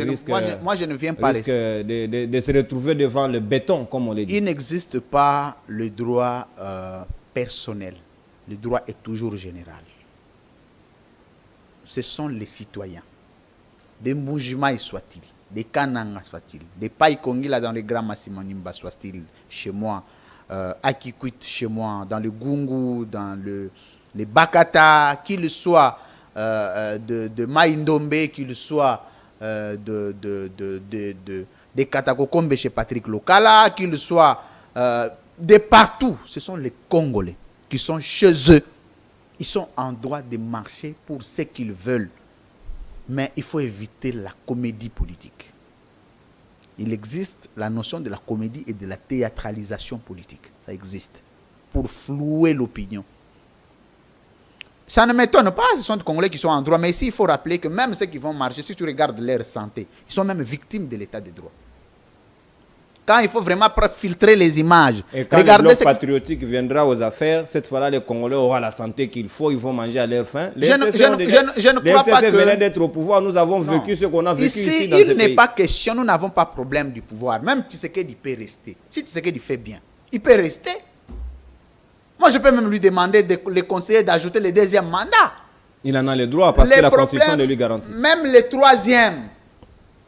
Moi, je ne viens pas risque de se retrouver devant le béton, comme on l'a dit. Il n'existe pas le droit personnel. Le droit est toujours général. Ce sont les citoyens. Des Mbujimaï soient-ils, des Kananga soient-ils, des Païkongila dans les Grands Massimanimba soient-ils chez moi, à Kikwit chez moi, dans le Gungu, dans les Bakata, qu'ils soient de Maïndombe, qu'ils soient des Katakokombe chez Patrick Lokala, qu'ils soient de partout. Ce sont les Congolais qui sont chez eux. Ils sont en droit de marcher pour ce qu'ils veulent. Mais il faut éviter la comédie politique. Il existe la notion de la comédie et de la théâtralisation politique. Ça existe. Pour flouer l'opinion. Ça ne m'étonne pas, ce sont des Congolais qui sont en droit. Mais ici, il faut rappeler que même ceux qui vont marcher, si tu regardes leur santé, ils sont même victimes de l'état de droit. Quand il faut vraiment filtrer les images. Et quand le bloc patriotique viendra aux affaires, cette fois-là, les Congolais auront la santé qu'il faut, ils vont manger à leur faim. Je ne crois pas que... venaient d'être au pouvoir, nous avons vécu ce qu'on a vécu ici dans ce pays. Il n'est pas question, nous n'avons pas de problème du pouvoir. Même Tshisekedi peut rester. Si Tshisekedi fait bien, il peut rester. Moi, je peux même lui demander, les conseillers, d'ajouter le deuxième mandat. Il en a le droit parce que la Constitution le lui garantit. Même le troisième.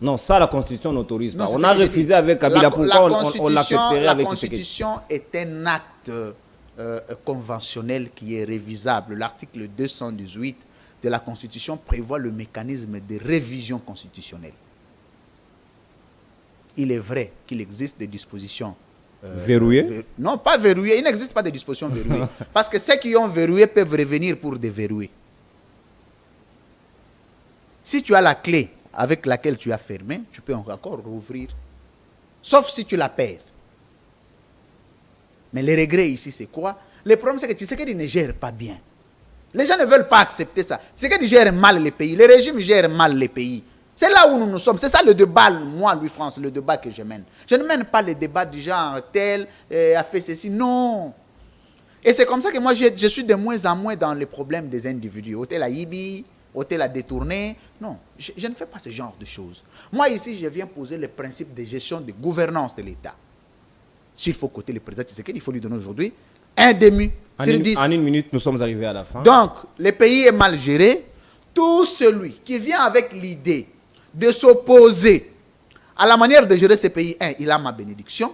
Non, ça, la Constitution n'autorise pas. On a refusé avec Kabila. Pourquoi on l'accepterait avec Tshisekedi? La Constitution est un acte conventionnel qui est révisable. L'article 218 de la Constitution prévoit le mécanisme de révision constitutionnelle. Il est vrai qu'il existe des dispositions verrouillées? Non, pas verrouillées. Il n'existe pas de dispositions verrouillées. Parce que ceux qui ont verrouillé peuvent revenir pour déverrouiller. Si tu as la clé avec laquelle tu as fermé, tu peux encore rouvrir. Sauf si tu la perds. Mais le regret ici, c'est quoi? Le problème, c'est que Tshisekedi ne gère pas bien. Les gens ne veulent pas accepter ça. Tshisekedi gère mal les pays. Le régime gère mal les pays. C'est là où nous sommes. C'est ça le débat, moi, Louis France, le débat que je mène. Je ne mène pas le débat du genre tel a fait ceci. Non. Et c'est comme ça que moi, je suis de moins en moins dans les problèmes des individus. Hôtel à Ibi, hôtel à détourner. Non, je ne fais pas ce genre de choses. Moi, ici, je viens poser le principe de gestion, de gouvernance de l'État. S'il faut coter le président Tshisekedi, il faut lui donner aujourd'hui un demi sur 10. En une minute, nous sommes arrivés à la fin. Donc, le pays est mal géré. Tout celui qui vient avec l'idée de s'opposer à la manière de gérer ce pays, il a ma bénédiction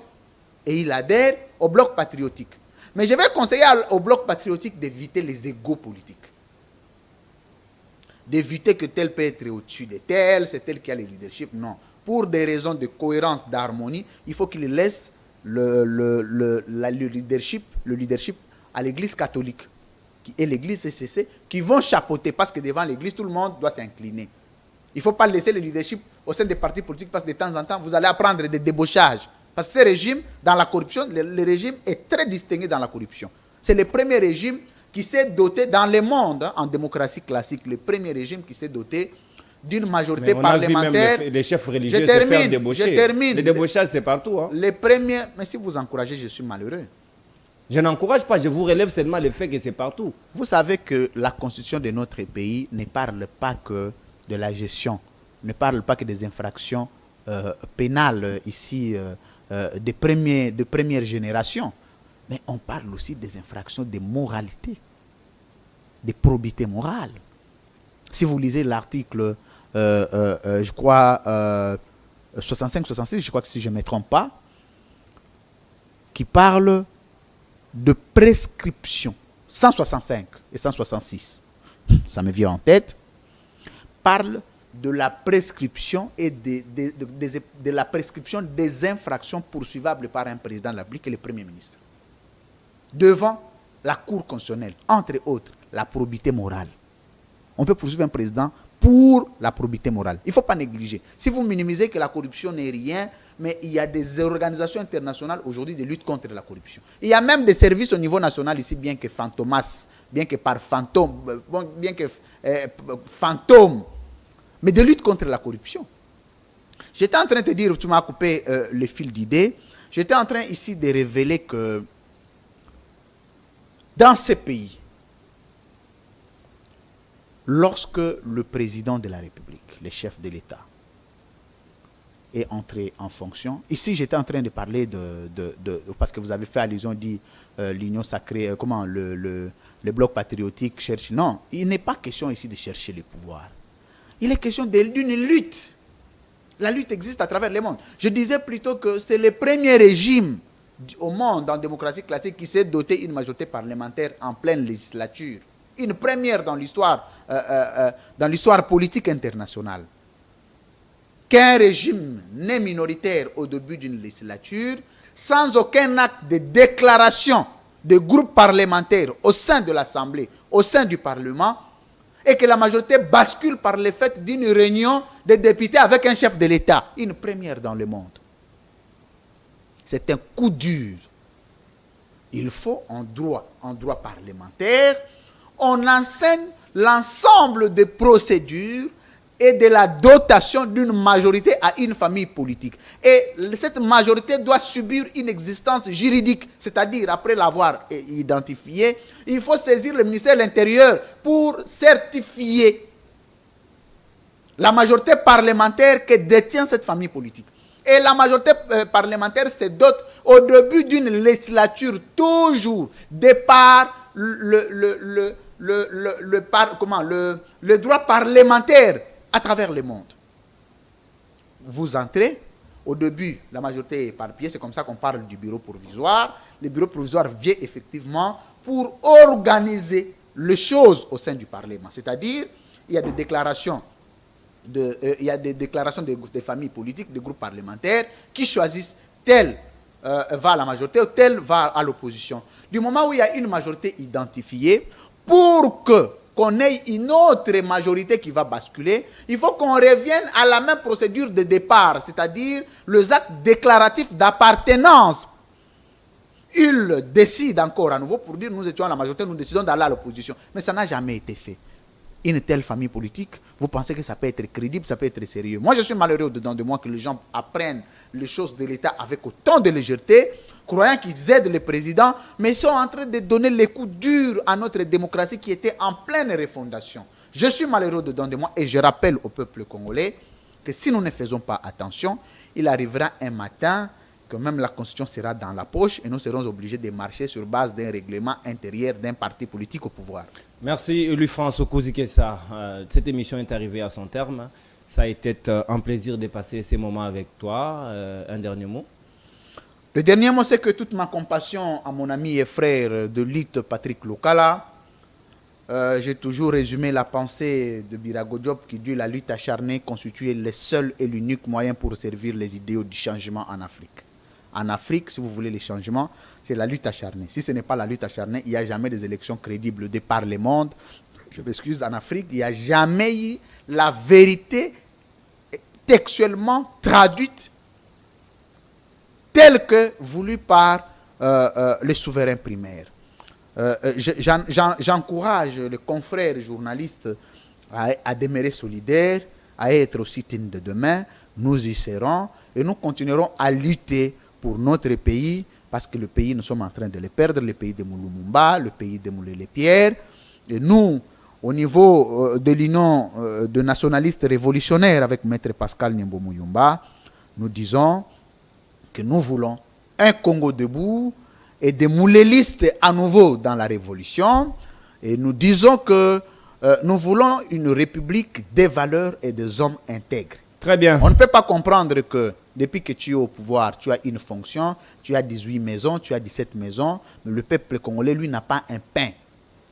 et il adhère au bloc patriotique. Mais je vais conseiller au bloc patriotique d'éviter les égos politiques. D'éviter que tel peut être au-dessus de tel, c'est tel qui a le leadership. Non. Pour des raisons de cohérence, d'harmonie, il faut qu'il laisse le leadership à l'église catholique et l'église CCC qui vont chapeauter parce que devant l'église, tout le monde doit s'incliner. Il ne faut pas laisser le leadership au sein des partis politiques parce que de temps en temps, vous allez apprendre des débauchages. Parce que ce régime, dans la corruption, le régime est très distingué dans la corruption. C'est le premier régime qui s'est doté dans le monde, en démocratie classique, le premier régime qui s'est doté d'une majorité parlementaire. Vu même les chefs religieux se faire débaucher. Je termine. Le débauchage, c'est partout. Hein. Les premiers, mais si vous encouragez, je suis malheureux. Je n'encourage pas, je vous relève seulement le fait que c'est partout. Vous savez que la constitution de notre pays ne parle pas que de la gestion, ne parle pas que des infractions pénales ici de première génération, mais on parle aussi des infractions de moralité, de probité morale. Si vous lisez l'article, je crois, 65-66, je crois que si je ne me trompe pas, qui parle de prescription, 165 et 166, ça me vient en tête, parle de la prescription et de la prescription des infractions poursuivables par un président de la République et le Premier ministre. Devant la Cour constitutionnelle, entre autres, la probité morale. On peut poursuivre un président pour la probité morale. Il ne faut pas négliger. Si vous minimisez que la corruption n'est rien, mais il y a des organisations internationales aujourd'hui de lutte contre la corruption. Il y a même des services au niveau national ici, bien que fantomas, bien que par fantôme, bien que fantôme, mais de lutte contre la corruption. J'étais en train de te dire, tu m'as coupé le fil d'idée, j'étais en train ici de révéler que Dans ces pays, lorsque le président de la République, le chef de l'État, est entré en fonction, ici j'étais en train de parler parce que vous avez fait allusion, dit l'union sacrée, comment le bloc patriotique cherche. Non, il n'est pas question ici de chercher le pouvoir. Il est question d'une lutte. La lutte existe à travers le monde. Je disais plutôt que c'est le premier régime au monde en démocratie classique qui s'est doté une majorité parlementaire en pleine législature. Une première dans l'histoire politique internationale. Qu'un régime n'est minoritaire au début d'une législature, sans aucun acte de déclaration de groupe parlementaire au sein de l'Assemblée, au sein du Parlement, et que la majorité bascule par le fait d'une réunion des députés avec un chef de l'État. Une première dans le monde. C'est un coup dur. Il faut, en droit parlementaire, on enseigne l'ensemble des procédures et de la dotation d'une majorité à une famille politique. Et cette majorité doit subir une existence juridique, c'est-à-dire après l'avoir identifiée, il faut saisir le ministère de l'Intérieur pour certifier la majorité parlementaire que détient cette famille politique. Et la majorité parlementaire se dote au début d'une législature toujours de par le droit parlementaire à travers le monde. Vous entrez, au début, la majorité est éparpillée, c'est comme ça qu'on parle du bureau provisoire. Le bureau provisoire vient effectivement pour organiser les choses au sein du Parlement. C'est-à-dire, il y a des déclarations des familles politiques, des groupes parlementaires qui choisissent tel va à la majorité ou tel va à l'opposition. Du moment où il y a une majorité identifiée, pour qu'on ait une autre majorité qui va basculer, il faut qu'on revienne à la même procédure de départ, c'est-à-dire les actes déclaratifs d'appartenance. Ils décident encore à nouveau pour dire nous étions à la majorité, nous décidons d'aller à l'opposition. Mais ça n'a jamais été fait. Une telle famille politique, vous pensez que ça peut être crédible, ça peut être sérieux? Moi, je suis malheureux au-dedans de moi que les gens apprennent les choses de l'État avec autant de légèreté, croyant qu'ils aident le président, mais ils sont en train de donner les coups durs à notre démocratie qui était en pleine refondation. Je suis malheureux au-dedans de moi et je rappelle au peuple congolais que si nous ne faisons pas attention, il arrivera un matin que même la Constitution sera dans la poche et nous serons obligés de marcher sur base d'un règlement intérieur d'un parti politique au pouvoir. Merci Louis-François Kozikessa. Cette émission est arrivée à son terme. Ça a été un plaisir de passer ces moments avec toi. Un dernier mot? Le dernier mot, c'est que toute ma compassion à mon ami et frère de lutte Patrick Lokala. J'ai toujours résumé la pensée de Birago Diop qui dit la lutte acharnée constitue le seul et l'unique moyen pour servir les idéaux du changement en Afrique. En Afrique, si vous voulez les changements, c'est la lutte acharnée. Si ce n'est pas la lutte acharnée, il n'y a jamais des élections crédibles de par le monde. Je m'excuse, en Afrique, il n'y a jamais eu la vérité textuellement traduite telle que voulue par les souverains primaires. J'encourage les confrères journalistes à demeurer solidaires, à être aussi dignes de demain. Nous y serons et nous continuerons à lutter pour notre pays, parce que le pays, nous sommes en train de le perdre, le pays de Moulumumba, le pays de Moulé-les-Pierres. Et nous, au niveau de l'union de nationalistes révolutionnaires avec Maître Pascal Nyembo Muyumba, nous disons que nous voulons un Congo debout et des moulélistes à nouveau dans la révolution. Et nous disons que nous voulons une république des valeurs et des hommes intègres. Très bien. On ne peut pas comprendre que depuis que tu es au pouvoir, tu as une fonction, tu as 18 maisons, tu as 17 maisons, mais le peuple congolais, lui, n'a pas un pain.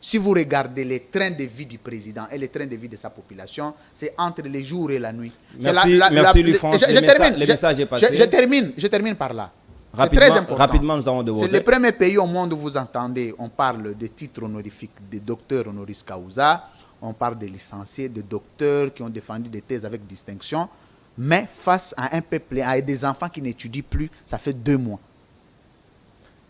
Si vous regardez les trains de vie du président et les trains de vie de sa population, c'est entre les jours et la nuit. Merci Louis-François. Le message est passé. Je termine par là. C'est très important. Rapidement, nous avons demandé. C'est le premier pays au monde où vous entendez, on parle de titres honorifiques de docteurs honoris causa, on parle de licenciés, de docteurs qui ont défendu des thèses avec distinction, mais face à un peuple, à des enfants qui n'étudient plus, ça fait 2 mois.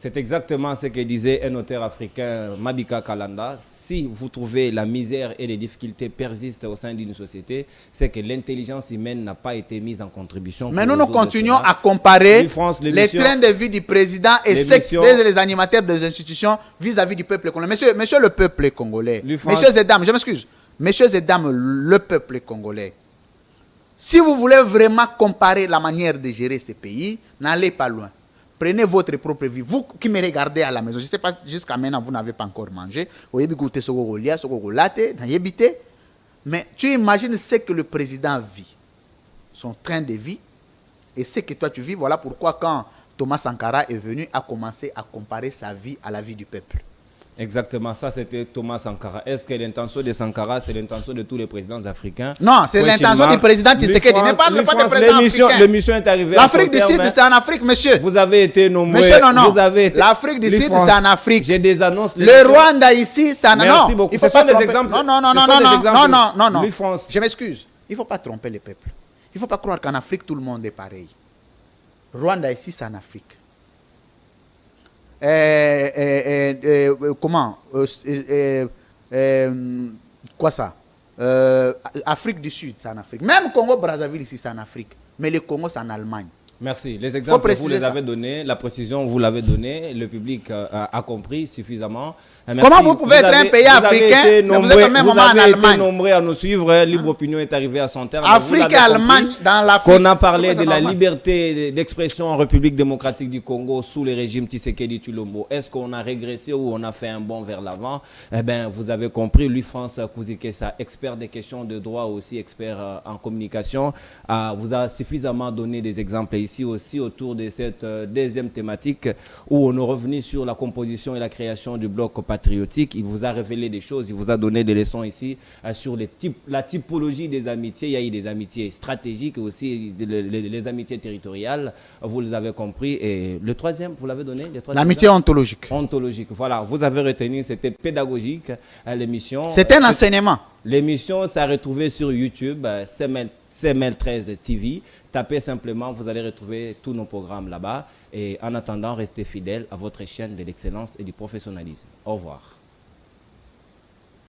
C'est exactement ce que disait un auteur africain, Mabika Kalanda. Si vous trouvez la misère et les difficultés persistent au sein d'une société, c'est que l'intelligence humaine n'a pas été mise en contribution. Mais nous continuons à comparer les trains de vie du président et les animateurs des institutions vis-à-vis du peuple congolais. Monsieur le peuple congolais, messieurs et dames, je m'excuse, messieurs et dames, le peuple congolais, si vous voulez vraiment comparer la manière de gérer ces pays, n'allez pas loin. Prenez votre propre vie. Vous qui me regardez à la maison, je ne sais pas, jusqu'à maintenant, vous n'avez pas encore mangé. Vous avez goûté ce que vous avez, ce que vous avez, mais tu imagines ce que le président vit, son train de vie, et ce que toi tu vis. Voilà pourquoi quand Thomas Sankara est venu, a commencé à comparer sa vie à la vie du peuple. Exactement, ça c'était Thomas Sankara. Est-ce que l'intention de Sankara, c'est l'intention de tous les présidents africains? Non, c'est l'intention du président Tshisekedi. Ne parle pas de président africain. L'émission est arrivée. L'Afrique du Sud, c'est en Afrique, monsieur. Vous avez été nommé. Monsieur, non. L'Afrique du Sud, c'est en Afrique. J'ai des annonces. Le Rwanda ici, c'est en Afrique. Merci beaucoup. Il faut pas des exemples. Non. Je m'excuse. Il ne faut pas tromper le peuple. Il ne faut pas croire qu'en Afrique, tout le monde est pareil. Rwanda ici, c'est en Afrique. Comment quoi ça Afrique du Sud, c'est en Afrique. Même Congo-Brazzaville ici, c'est en Afrique. Mais le Congo, c'est en Allemagne. Merci. Les exemples, vous les avez donnés. La précision, vous l'avez donnée. Le public a compris suffisamment. Merci. Comment vous pouvez être un pays africain et vous êtes au même moment en Allemagne? Vous avez été nombreux à nous suivre. Libre Opinion est arrivé à son terme. Afrique et Allemagne dans l'Afrique. On a parlé de la liberté d'expression en République démocratique du Congo sous le régime Tshisekedi Tshilombo. Est-ce qu'on a régressé ou on a fait un bond vers l'avant? Eh bien, vous avez compris. Lui, France Kouzikessa, expert des questions de droit, aussi expert en communication, vous a suffisamment donné des exemples ici aussi autour de cette deuxième thématique où on est revenu sur la composition et la création du bloc patriotique. Il vous a révélé des choses, il vous a donné des leçons ici sur la typologie des amitiés. Il y a eu des amitiés stratégiques et aussi les amitiés territoriales. Vous les avez compris. Et le troisième, vous l'avez donné? L'amitié ontologique. Ontologique, voilà. Vous avez retenu, c'était pédagogique, l'émission. C'était un enseignement. L'émission s'est retrouvée sur YouTube, CML13 TV. Tapez simplement, vous allez retrouver tous nos programmes là-bas. Et en attendant, restez fidèles à votre chaîne de l'excellence et du professionnalisme. Au revoir.